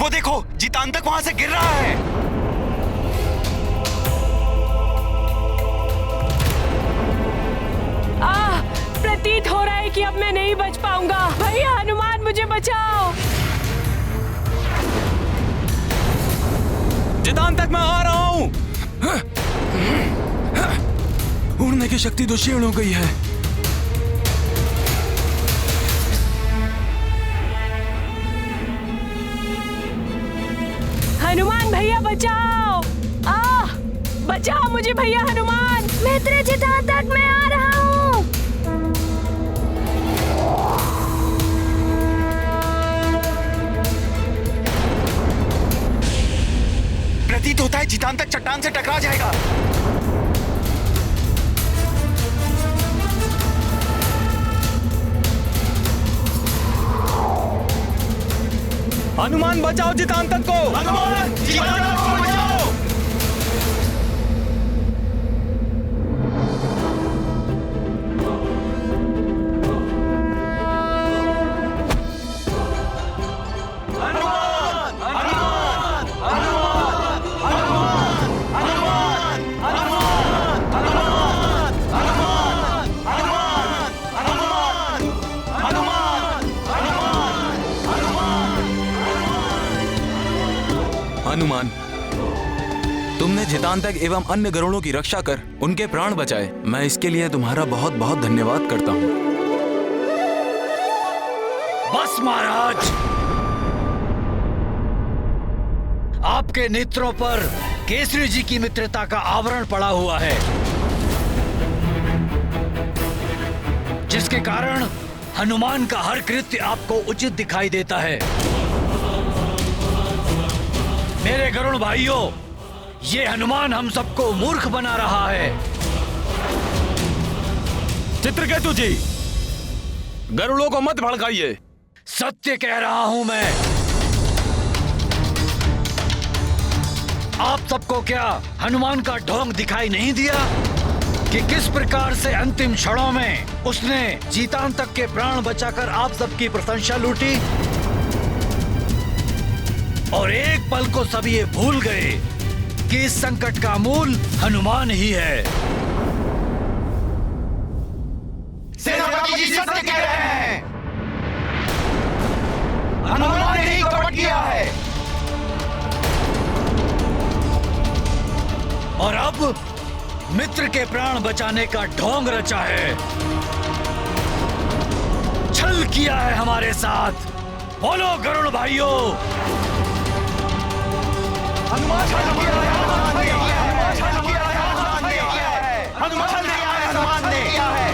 वो देखो, जितांतक वहां से गिर रहा है। प्रतीत हो रहा है कि अब मैं नहीं बच पाऊंगा। भैया हनुमान, मुझे बचाओ। जितांतक, मैं आ रहा हूं। उड़ने की शक्ति तो क्षीण हो गई है। हनुमान भैया बचाओ। बचाओ मुझे भैया हनुमान। मित्र जितांतक, मैं आ रहा हूँ। प्रतीत होता है जितांतक चट्टान से टकरा जाएगा। हनुमान, बचाओ जितांतक को। हनुमान, जितांतक को बचाओ। हनुमान, तुमने जितांतक एवं अन्य गरुड़ों की रक्षा कर उनके प्राण बचाए। मैं इसके लिए तुम्हारा बहुत बहुत धन्यवाद करता हूँ। बस महाराज, आपके नेत्रों पर केसरी जी की मित्रता का आवरण पड़ा हुआ है, जिसके कारण हनुमान का हर कृत्य आपको उचित दिखाई देता है। मेरे गरुड़ भाइयों, ये हनुमान हम सबको मूर्ख बना रहा है। चित्रकेतु जी, गरुड़ों को मत भड़काइए। सत्य कह रहा हूं मैं। आप सबको क्या हनुमान का ढोंग दिखाई नहीं दिया कि किस प्रकार से अंतिम क्षणों में उसने जितांतक के प्राण बचाकर आप सबकी प्रशंसा लूटी, और एक पल को सब ये भूल गए कि इस संकट का मूल हनुमान ही है। सेनापति जी सत्य कह रहे हैं। हनुमान ने ही कपट किया है। और अब मित्र के प्राण बचाने का ढोंग रचा है, छल किया है हमारे साथ। बोलो गरुड़ भाइयों। हनुमान छल किया है, हनुमान ने किया है, हनुमान छल किया है, हनुमान ने किया है, हनुमान छल किया है, हनुमान ने किया है।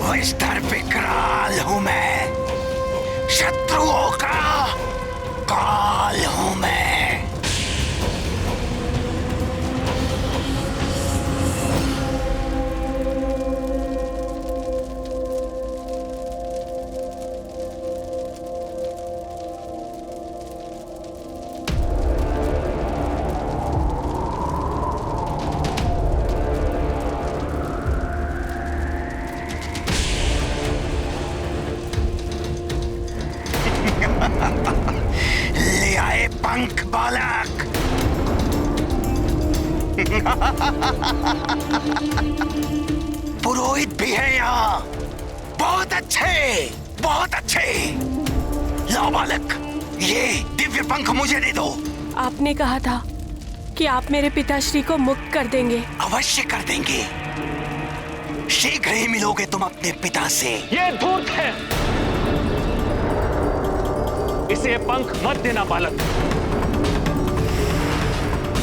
विस्तर विकराल हूं मैं, शत्रुओं का काल हूं मैं। ले आए पंख बालक। पुरोहित भी है यहाँ। बहुत अच्छे, बहुत अच्छे। लाओ बालक, ये दिव्य पंख मुझे दे दो। आपने कहा था कि आप मेरे पिताश्री को मुक्त कर देंगे। अवश्य कर देंगे। शीघ्र ही मिलोगे तुम अपने पिता से। ये धूर्त है, इसे पंख मत देना बालक।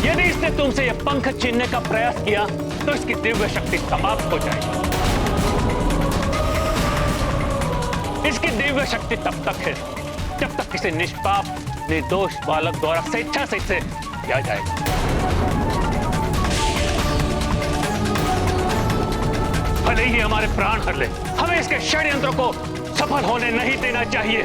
यदि इसने तुमसे यह पंख छीनने का प्रयास किया तो इसकी दिव्य शक्ति समाप्त हो जाएगी। इसकी दिव्य शक्ति तब तक है जब तक किसी निष्पाप निर्दोष बालक द्वारा स्वेच्छा से इसे किया जाएगा। भले ही हमारे प्राण हर ले, हमें इसके षड्यंत्र को सफल होने नहीं देना चाहिए।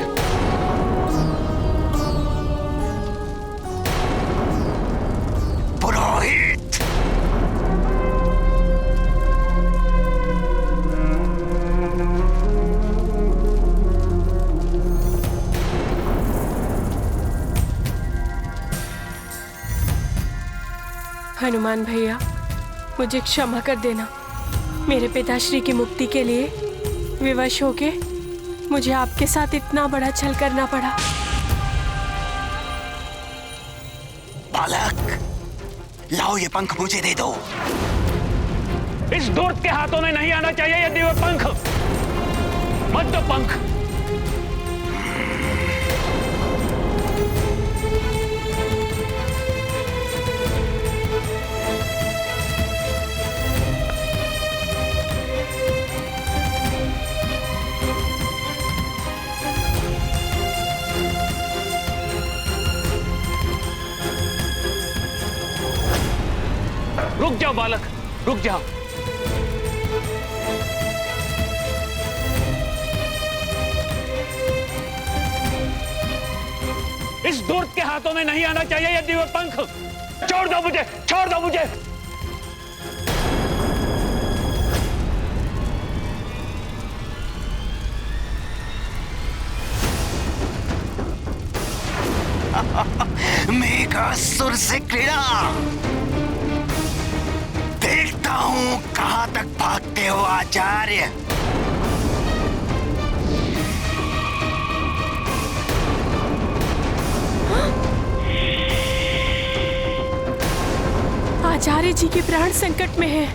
हनुमान भैया, मुझे क्षमा कर देना। मेरे पिताश्री की मुक्ति के लिए विवश होके मुझे आपके साथ इतना बड़ा छल करना पड़ा। बालक, लाओ ये पंख मुझे दे दो। इस दूत के हाथों में नहीं आना चाहिए ये दिव्य पंख। मत दो पंख। रुक जाओ बालक, रुक जाओ। इस दूत के हाथों में नहीं आना चाहिए ये दिव्य पंख। छोड़ दो मुझे, छोड़ दो मुझे। मेघासुर से क्रीड़ा, देखता हूं कहां तक भागते हो आचार्य। आचार्य जी के प्राण संकट में है।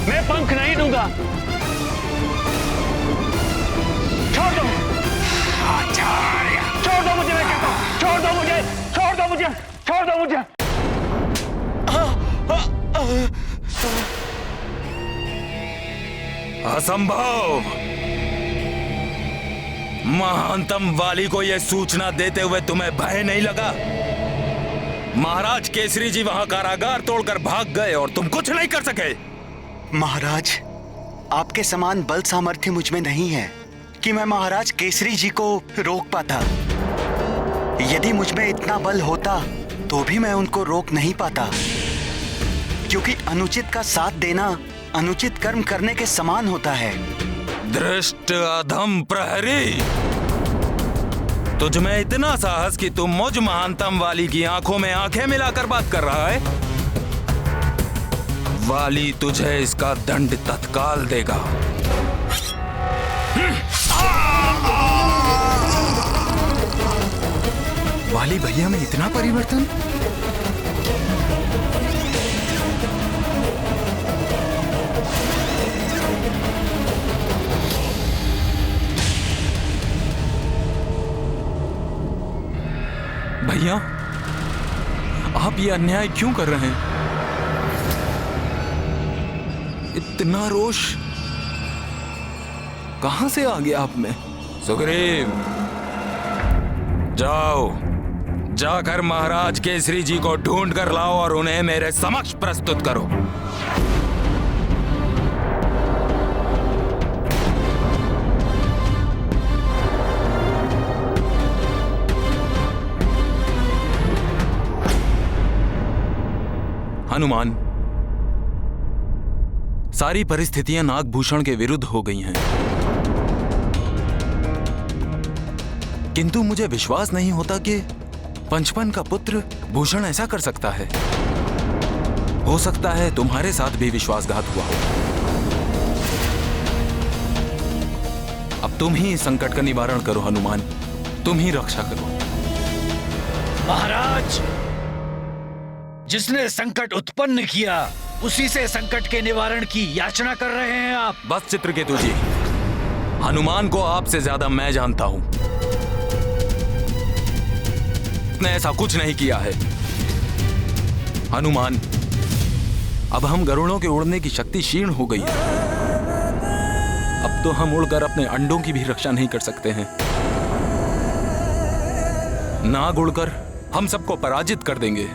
मैं पंख नहीं दूंगा। छोड़ दो आचार्य, छोड़ दो मुझे, मैं कहता हूं छोड़ दो मुझे, छोड़ दो मुझे, छोड़ दो मुझे। असंभव। महानतम वाली को यह सूचना देते हुए तुम्हें भय नहीं लगा? महाराज केसरी जी वहां कारागार तोड़कर भाग गए और तुम कुछ नहीं कर सके। महाराज, आपके समान बल सामर्थ्य मुझ में नहीं है कि मैं महाराज केसरी जी को रोक पाता। यदि मुझ में इतना बल होता तो भी मैं उनको रोक नहीं पाता, क्योंकि अनुचित का साथ देना अनुचित कर्म करने के समान होता है। दृष्ट अधम प्रहरी, तुझमें इतना साहस कि तुम मुझ महानतम वाली की आंखों में आंखें मिलाकर बात कर रहा है? वाली तुझे इसका दंड तत्काल देगा। वाली भैया में इतना परिवर्तन? भैया, आप ये अन्याय क्यों कर रहे हैं? इतना रोष कहां से आ गया आप में? सुग्रीव, जाओ, जाकर महाराज केसरी जी को ढूंढ कर लाओ और उन्हें मेरे समक्ष प्रस्तुत करो। हनुमान, सारी परिस्थितियां नागभूषण के विरुद्ध हो गई हैं, किंतु मुझे विश्वास नहीं होता कि पंचपन का पुत्र भूषण ऐसा कर सकता है। हो सकता है तुम्हारे साथ भी विश्वासघात हुआ हो। अब तुम ही इस संकट का निवारण करो हनुमान, तुम ही रक्षा करो। महाराज, जिसने संकट उत्पन्न किया उसी से संकट के निवारण की याचना कर रहे हैं आप। बस चित्रकेतु जी, हनुमान को आपसे ज्यादा मैं जानता हूं। उसने ऐसा कुछ नहीं किया है। हनुमान, अब हम गरुड़ों के उड़ने की शक्ति क्षीण हो गई है। अब तो हम उड़कर अपने अंडों की भी रक्षा नहीं कर सकते हैं। नाग उड़कर हम सबको पराजित कर देंगे।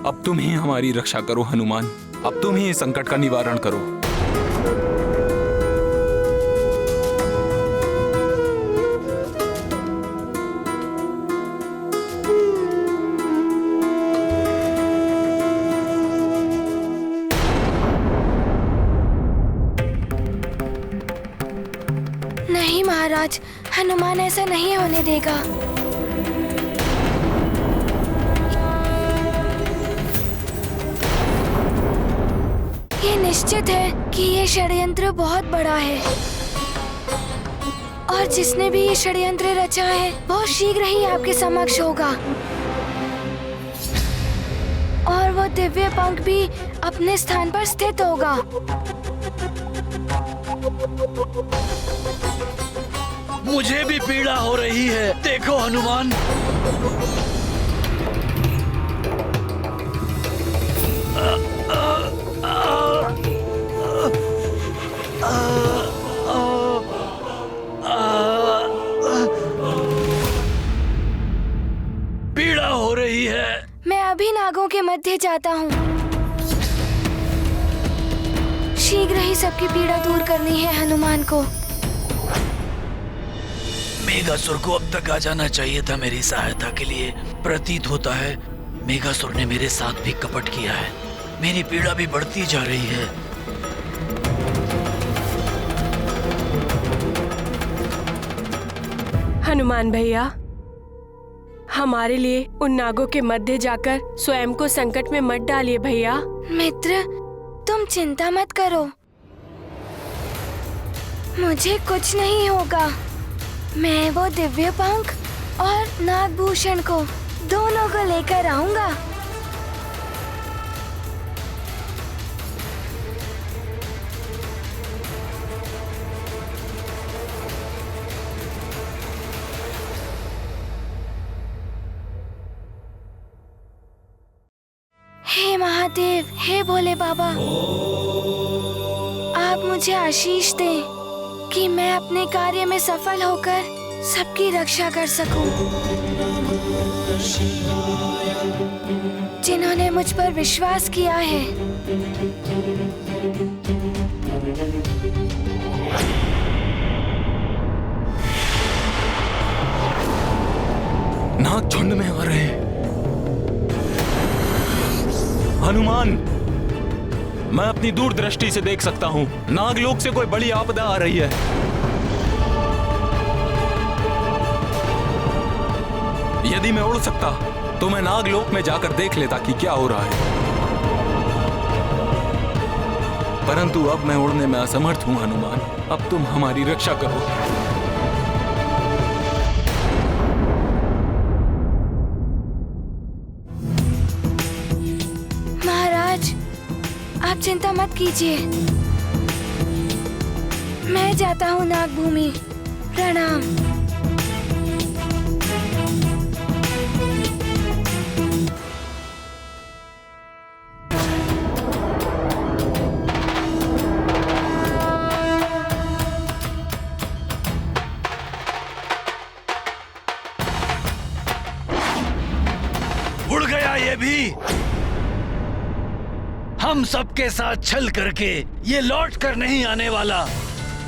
अब तुम ही हमारी रक्षा करो हनुमान, अब तुम ही इस संकट का निवारण करो। महाराज, हनुमान ऐसा नहीं होने देगा। ये निश्चित है कि ये षड्यंत्र बहुत बड़ा है और जिसने भी ये षड्यंत्र रचा है बहुत शीघ्र ही आपके समक्ष होगा और वो दिव्य पंख भी अपने स्थान पर स्थित होगा। मुझे भी पीड़ा हो रही है, देखो हनुमान। पीड़ा हो रही है। मैं अभी नागों के मध्य जाता हूँ। शीघ्र ही सबकी पीड़ा दूर करनी है हनुमान को। मेघासुर को अब तक आ जाना चाहिए था मेरी सहायता के लिए। प्रतीत होता है मेघासुर ने मेरे साथ भी कपट किया है। मेरी पीड़ा भी बढ़ती जा रही है। हनुमान भैया, हमारे लिए उन नागों के मध्य जाकर स्वयं को संकट में मत डालिए भैया। मित्र, तुम चिंता मत करो, मुझे कुछ नहीं होगा। मैं वो दिव्य पंख और नागभूषण को दोनों को लेकर आऊंगा। हे महादेव, हे भोले बाबा, आप मुझे आशीष दें कि मैं अपने कार्य में सफल होकर सबकी रक्षा कर सकूं। जिन्होंने मुझ पर विश्वास किया है, नाग झुंड में आ रहे हैं। हनुमान, मैं अपनी दूरदृष्टि से देख सकता हूँ नागलोक से कोई बड़ी आपदा आ रही है। यदि मैं उड़ सकता तो मैं नागलोक में जाकर देख लेता कि क्या हो रहा है, परंतु अब मैं उड़ने में असमर्थ हूँ। हनुमान, अब तुम हमारी रक्षा करो। आप चिंता मत कीजिए, मैं जाता हूँ नागभूमि। प्रणाम। उड़ गया ये भी। हम सबके साथ छल करके ये लौट कर नहीं आने वाला।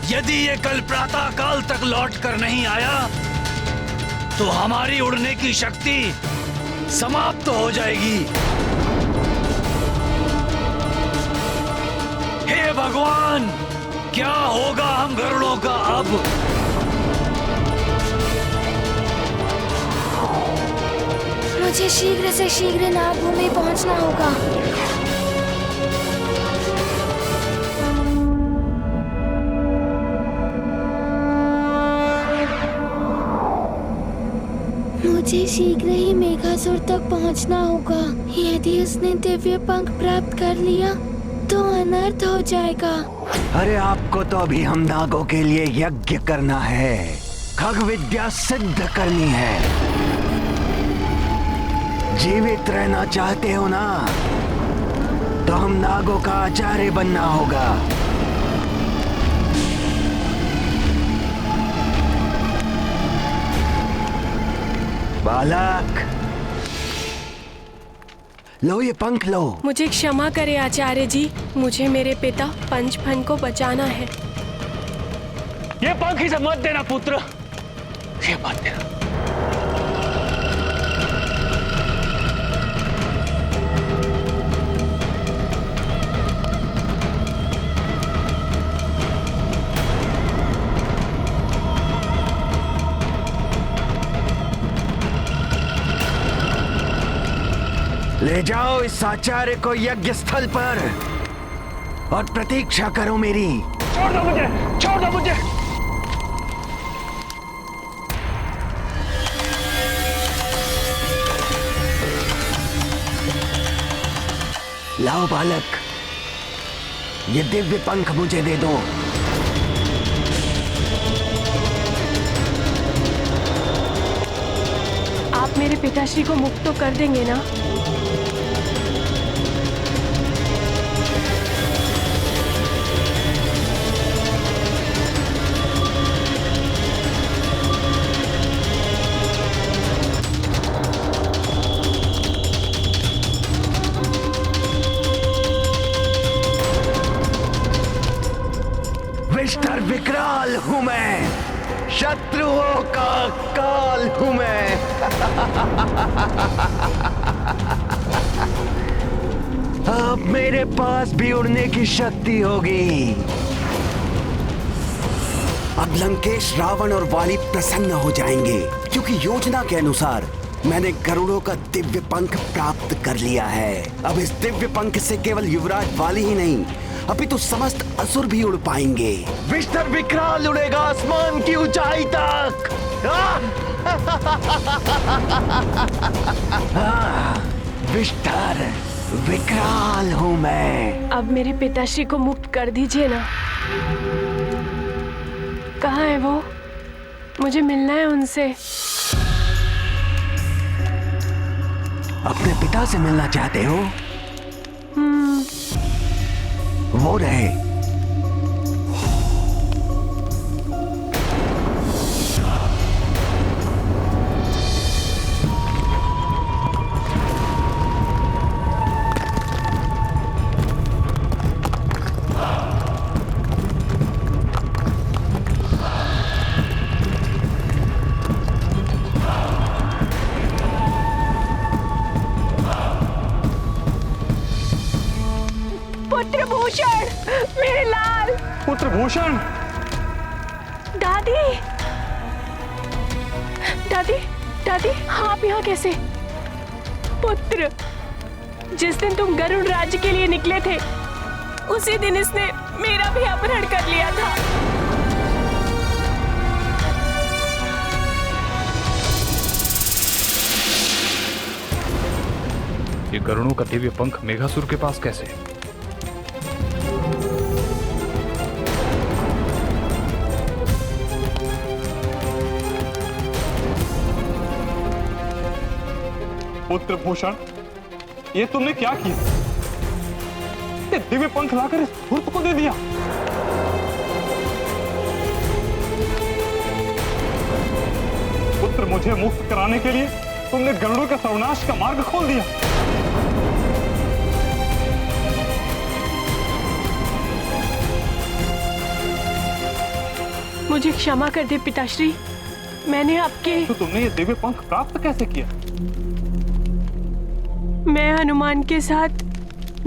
यदि ये कल प्रातः काल तक लौट कर नहीं आया तो हमारी उड़ने की शक्ति समाप्त हो जाएगी। हे भगवान, क्या होगा हम गरुड़ों का अब? मुझे शीघ्र से शीघ्र नागभूमि पहुंचना होगा। मुझे शीघ्र ही मेघासुर तक पहुंचना होगा। यदि उसने दिव्य पंख प्राप्त कर लिया तो अनर्थ हो जाएगा। अरे आपको तो अभी हम नागों के लिए यज्ञ करना है, खग विद्या सिद्ध करनी है। जीवित रहना चाहते हो ना, तो हम नागों का आचार्य बनना होगा। बालक, लो ये पंख लो। मुझे क्षमा करें आचार्य जी, मुझे मेरे पिता पंचफन को बचाना है। ये पंख इसे मत देना पुत्र, ये मत देना। ले जाओ इस आचार्य को यज्ञ स्थल पर और प्रतीक्षा करो मेरी। छोड़ दो मुझे, छोड़ दो मुझे। लाओ बालक, ये दिव्य पंख मुझे दे दो। आप मेरे पिताश्री को मुक्त तो कर देंगे ना? विष्टर विकराल हूं मैं, शत्रुओं का काल हूं मैं। अब मेरे पास भी उड़ने की शक्ति होगी। अब लंकेश, रावण और वाली प्रसन्न हो जाएंगे, क्योंकि योजना के अनुसार मैंने गरुड़ों का दिव्य पंख प्राप्त कर लिया है। अब इस दिव्य पंख से केवल युवराज वाली ही नहीं, अभी तो समस्त असुर भी उड़ पाएंगे। विष्टर विकराल उड़ेगा आसमान की ऊंचाई तक। विष्टर विकराल हूं मैं। अब मेरे पिताश्री को मुक्त कर दीजिए ना। कहाँ है वो? मुझे मिलना है उनसे। अपने पिता से मिलना चाहते हो? वो रहे। पुत्रभूषण, मेरे लाल। पुत्रभूषण। दादी, दादी, दादी, आप यहाँ कैसे? पुत्र, जिस दिन तुम गरुड़ राज्य के लिए निकले थे, उसी दिन इसने मेरा भी अपहरण कर लिया था। ये गरुड़ों का दिव्य पंख मेघासुर के पास कैसे? पुत्रभूषण, ये तुमने क्या किया? ये दिव्य पंख लाकर इस धूर्त को दे दिया। पुत्र, मुझे मुक्त कराने के लिए तुमने गरुड़ों के सर्वनाश का मार्ग खोल दिया। मुझे क्षमा कर दे पिताश्री, मैंने आपके। तो तुमने ये दिव्य पंख प्राप्त कैसे किया? मैं हनुमान के साथ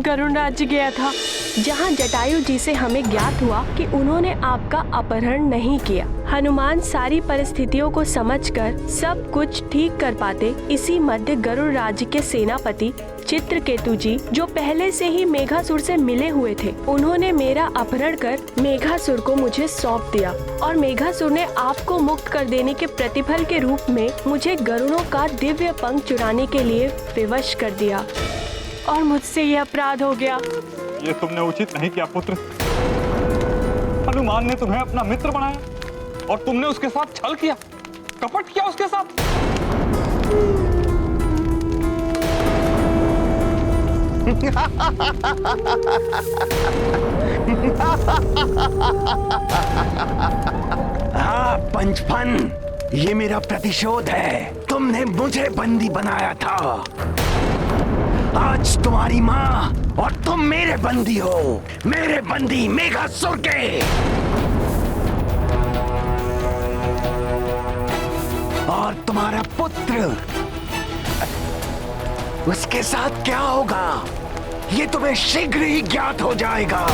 गरुड़ राज्य गया था, जहां जटायु जी से हमें ज्ञात हुआ कि उन्होंने आपका अपहरण नहीं किया। हनुमान सारी परिस्थितियों को समझकर सब कुछ ठीक कर पाते। इसी मध्य गरुड़ राज्य के सेनापति चित्रकेतु जी, जो पहले से ही मेघासुर से मिले हुए थे, उन्होंने मेरा अपहरण कर मेघासुर को मुझे सौंप दिया और मेघासुर ने आपको मुक्त कर देने के प्रतिफल के रूप में मुझे गरुड़ों का दिव्य पंख चुराने के लिए विवश कर दिया और मुझसे यह अपराध हो गया। ये तुमने उचित नहीं किया पुत्र। हनुमान ने तुम्हें अपना मित्र बनाया और तुमने उसके साथ छल किया, कपट किया उसके साथ। हाँ पंचफन, ये मेरा प्रतिशोध है। तुमने मुझे बंदी बनाया था, आज तुम्हारी माँ और तुम मेरे बंदी हो, मेरे बंदी मेघासुर के। और तुम्हारा पुत्र, उसके साथ क्या होगा ये तुम्हें शीघ्र ही ज्ञात हो जाएगा।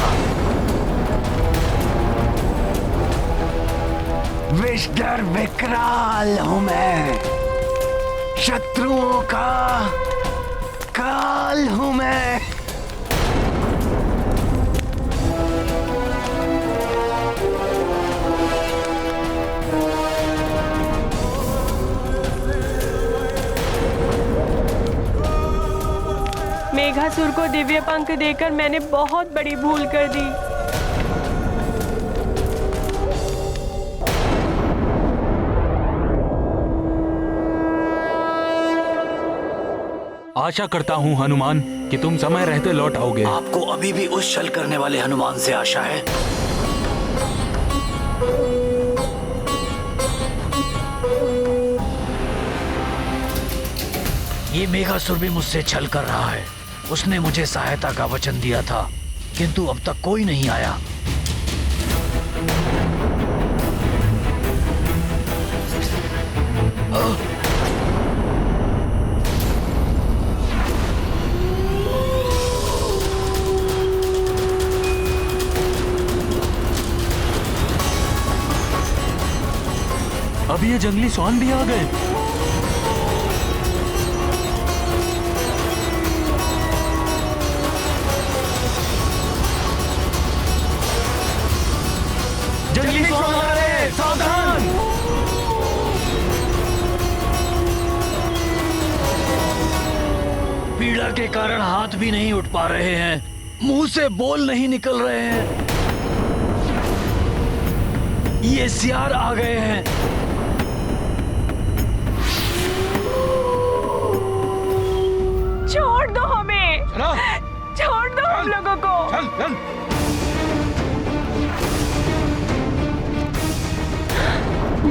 विष्टर विकराल हूं मैं, शत्रुओं का काल हूं मैं। मेघासुर को दिव्य पंख देकर मैंने बहुत बड़ी भूल कर दी। आशा करता हूँ हनुमान कि तुम समय रहते लौट आओगे। आपको अभी भी उस छल करने वाले हनुमान से आशा है? ये मेघासुर भी मुझसे छल कर रहा है। उसने मुझे सहायता का वचन दिया था, किंतु अब तक कोई नहीं आया। अब ये जंगली स्वान भी आ गए। जंगली स्वान आ रहे हैं, सावधान। पीड़ा के कारण हाथ भी नहीं उठ पा रहे हैं, मुंह से बोल नहीं निकल रहे हैं। ये सियार आ गए हैं। छोड़ दो हमें, छोड़ दो हम लोगों को।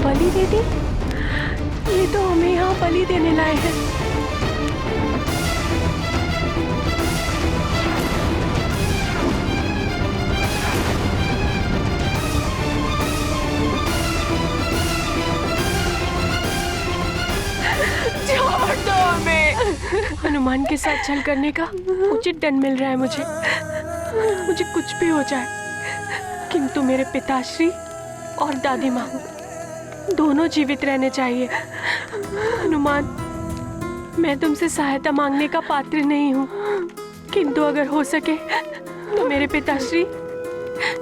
बलि दे दी? ये तो हमें यहाँ बलि देने लाए हैं। छोड़ दो हमें। हनुमान के साथ छल करने का उचित दंड मिल रहा है मुझे कुछ भी हो जाए, किंतु मेरे पिताश्री और दादी माँ दोनों जीवित रहने चाहिए। हनुमान, मैं तुमसे सहायता मांगने का पात्र नहीं हूँ, किंतु अगर हो सके तो मेरे पिताश्री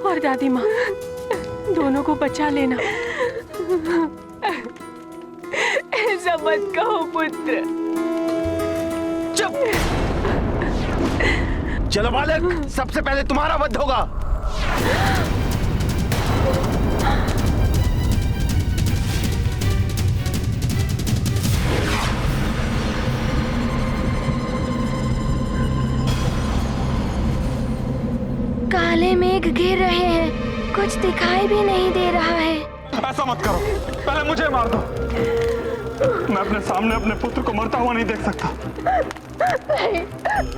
और दादी माँ दोनों को बचा लेना। ऐसा मत कहो पुत्र। चुप। चलो बालक, सबसे पहले तुम्हारा वध होगा। काले मेघ घिर रहे हैं, कुछ दिखाई भी नहीं दे रहा है। ऐसा मत करो, पहले मुझे मार दो। मैं अपने सामने अपने पुत्र को मरता हुआ नहीं देख सकता। नहीं,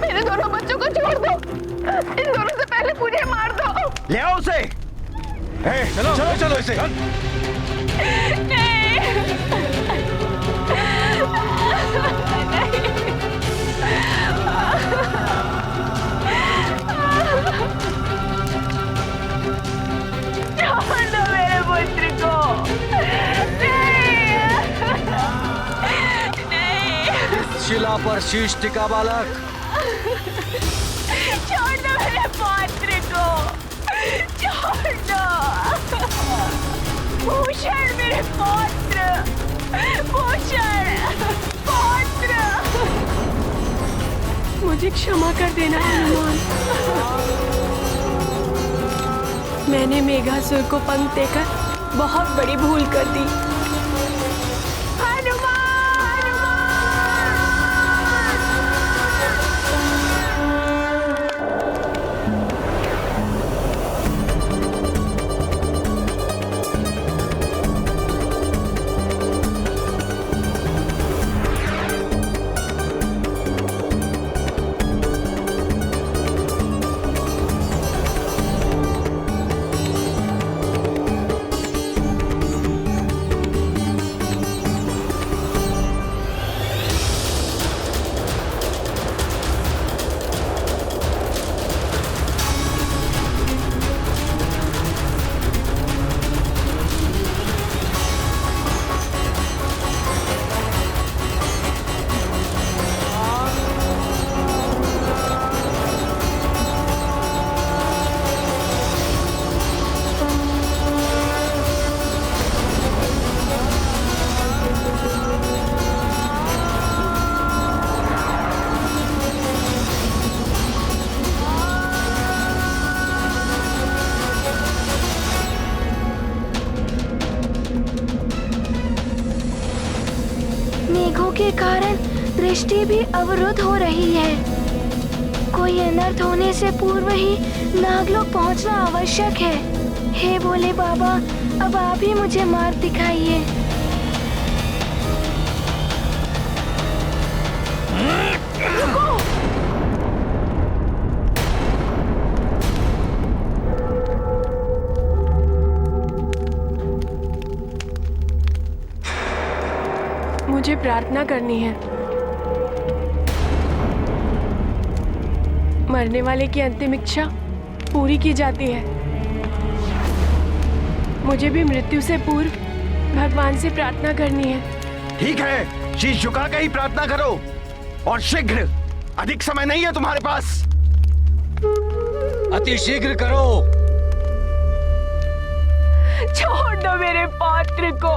मेरे दोनों बच्चों को छोड़ दो। इन दोनों से पहले मुझे मार दो। ले आओ उसे। चलो चलो चलो इसे। छोड़ दो मेरे पुत्र को। शिला पर शीश टिका बालक। छोड़ दो मेरे पुत्र को, छोड़ दो। भूषण मेरे पुत्र, भूषण पुत्र। मुझे क्षमा कर देना हनुमान। मैंने मेघासुर को पंख देकर बहुत बड़ी भूल कर दी। दृष्टि भी अवरुद्ध हो रही है। कोई अनर्थ होने से पूर्व ही नागलोक पहुंचना आवश्यक है। हे भोले बाबा, अब आप ही मुझे मार्ग दिखाइए। मुझे प्रार्थना करनी है। मरने वाले की अंतिम इच्छा पूरी की जाती है। मुझे भी मृत्यु से पूर्व भगवान से प्रार्थना करनी है। ठीक है, शीश झुका के ही प्रार्थना करो और शीघ्र। अधिक समय नहीं है तुम्हारे पास। अति शीघ्र करो। छोड़ दो मेरे पौत्र को।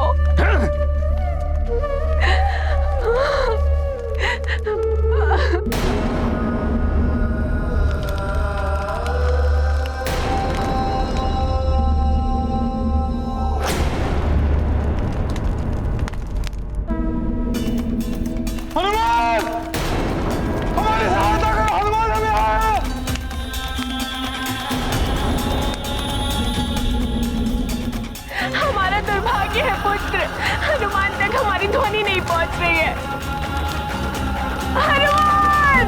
हनुमान, हमारी सहायता करो। हनुमान हमें आया। हमारा दुर्भाग्य है पुत्र, हनुमान तक हमारी ध्वनि नहीं पहुंच रही है। हनुमान!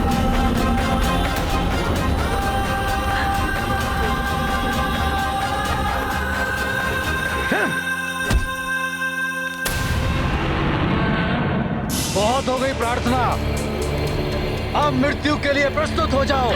बहुत हो गई प्रार्थना, अब मृत्यु के लिए प्रस्तुत हो जाओ।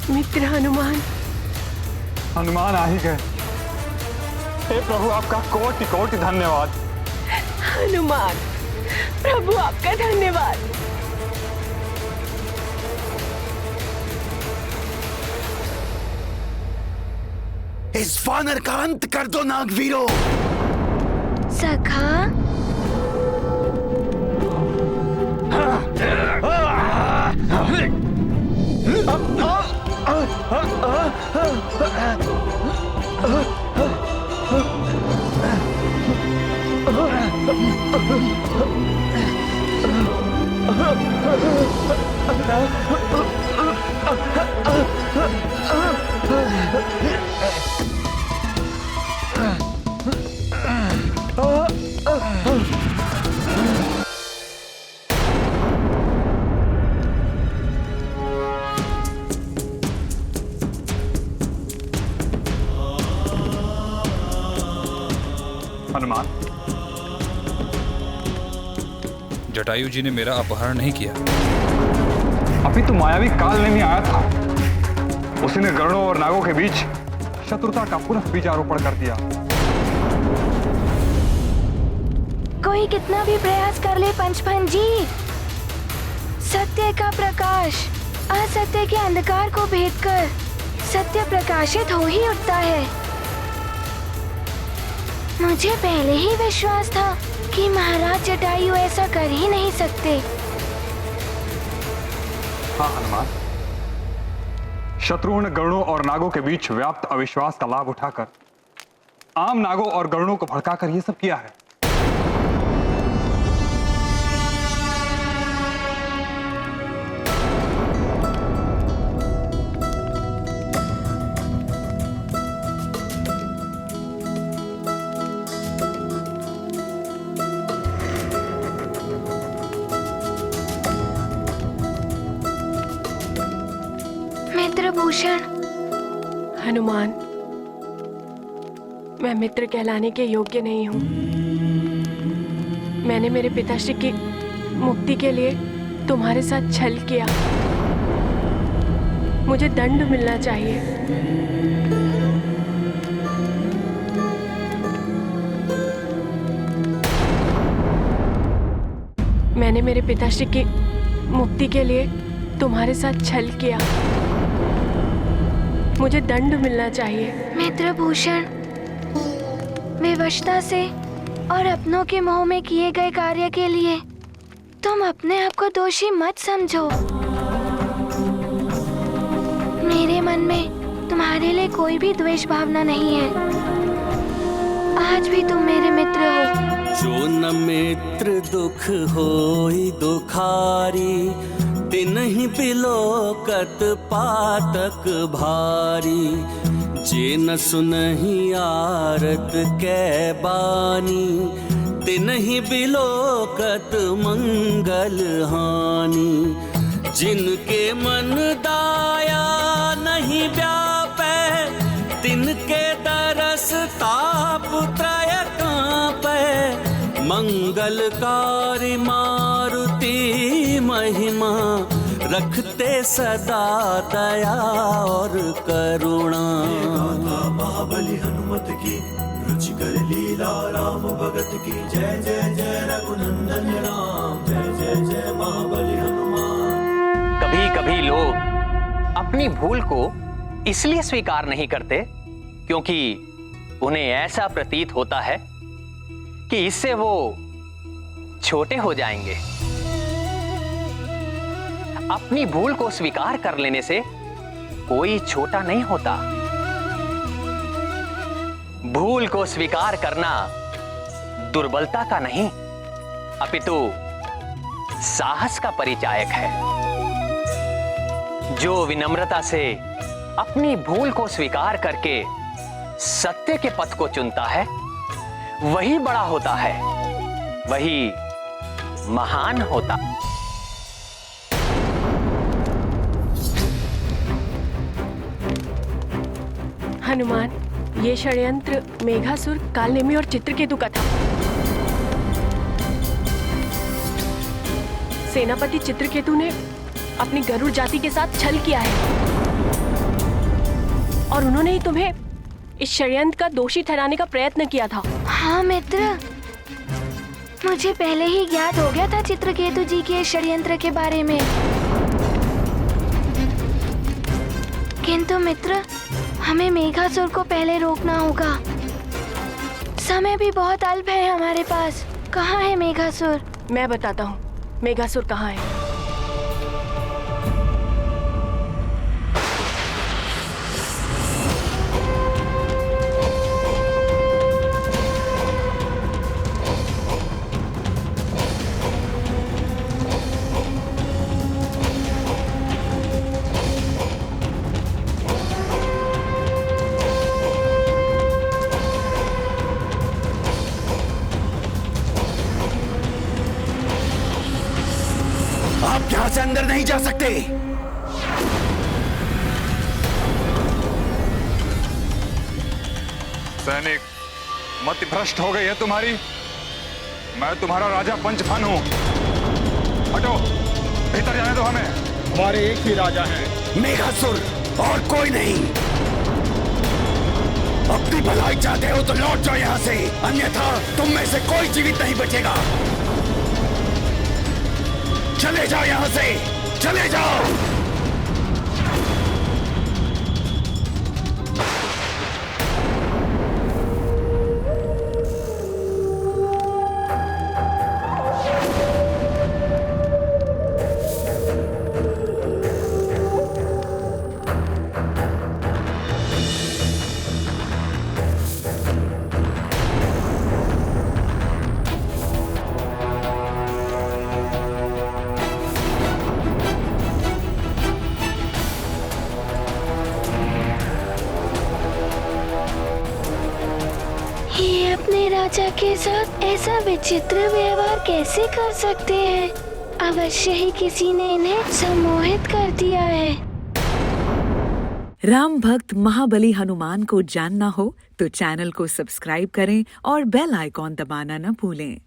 मित्र हनुमान। हनुमान आ ही गए। हे प्रभु, आपका कोटि कोटि धन्यवाद। हनुमान, प्रभु आपका धन्यवाद। इस वानर का अंत कर दो नागवीरों। सखा, हनुमान, जटायु जी ने मेरा अपहरण नहीं किया। अभी तो मायावी कालनेमी आया था। उसने गरुड़ों और नागों के बीच शत्रुता का पुनः बीजारोपण कर दिया। कोई कितना भी प्रयास कर ले पंचफन जी, सत्य का प्रकाश असत्य के अंधकार को भेदकर सत्य प्रकाशित हो ही उठता है। मुझे पहले ही विश्वास था कि महाराज जटायु ऐसा कर ही नहीं सकते। हाँ हनुमान, शत्रुओं ने गरुड़ों और नागों के बीच व्याप्त अविश्वास का लाभ उठाकर आम नागों और गरुड़ों को भड़काकर ये सब किया है। मित्रभूषण। हनुमान, मैं मित्र कहलाने के योग्य नहीं हूँ। मैंने मेरे पिताश्री की मुक्ति के लिए तुम्हारे साथ छल किया। मुझे दंड मिलना चाहिए। मैंने मेरे पिताश्री की मुक्ति के लिए तुम्हारे साथ छल किया। मुझे दंड मिलना चाहिए। मित्रभूषण, विवशता से और अपनों के मोह में किए गए कार्य के लिए तुम अपने आप को दोषी मत समझो। मेरे मन में तुम्हारे लिए कोई भी द्वेष भावना नहीं है। आज भी तुम मेरे मित्र हो। जो न मित्र दुख होई दुखारी, तिनहि बिलोकत पातक भारी। जे न सुनहि आरत कै बानी, तिनहि बिलोकत मंगल हानि। जिनके मन दाया नहीं व्यापै, तिनके दरस ताप त्रय कांपै। मंगलकारी मारुति महिमा, रखते सदा दया और करुणा। महाबली हनुमत की, रुचिकर लीला राम भगत की। जय जय जय रघुनंदन राम, जय जय जय महाबली हनुमान। कभी कभी लोग अपनी भूल को इसलिए स्वीकार नहीं करते क्योंकि उन्हें ऐसा प्रतीत होता है कि इससे वो छोटे हो जाएंगे। अपनी भूल को स्वीकार कर लेने से कोई छोटा नहीं होता। भूल को स्वीकार करना दुर्बलता का नहीं, अपितु साहस का परिचायक है। जो विनम्रता से अपनी भूल को स्वीकार करके सत्य के पथ को चुनता है, वही बड़ा होता है, वही महान होता। हनुमान, ये षड्यंत्र मेघासुर, कालनेमी और चित्रकेतु का था। सेनापति चित्रकेतु ने अपनी गरुड़ जाति के साथ छल किया है और उन्होंने ही तुम्हें इस षड्यंत्र का दोषी ठहराने का प्रयत्न किया था। हाँ मित्र, मुझे पहले ही ज्ञात हो गया था चित्रकेतु जी के षड्यंत्र के बारे में। किंतु मित्र, हमें मेघासुर को पहले रोकना होगा। समय भी बहुत अल्प है हमारे पास। कहाँ है मेघासुर? मैं बताता हूँ मेघासुर कहाँ है। आप यहां से अंदर नहीं जा सकते। सैनिक, मति भ्रष्ट हो गई है तुम्हारी। मैं तुम्हारा राजा पंचफन हूं। हटो, भीतर जाने दो हमें। हमारे एक ही राजा है, मेघासुर, और कोई नहीं। अपनी भलाई चाहते हो तो लौट जाओ यहाँ से, अन्यथा तुम में से कोई जीवित नहीं बचेगा। चले जाओ यहाँ से, चले जाओ। अपने राजा के साथ ऐसा विचित्र व्यवहार कैसे कर सकते हैं? अवश्य ही किसी ने इन्हें सम्मोहित कर दिया है। राम भक्त महाबली हनुमान को जानना हो तो चैनल को सब्सक्राइब करें और बेल आइकॉन दबाना न भूलें।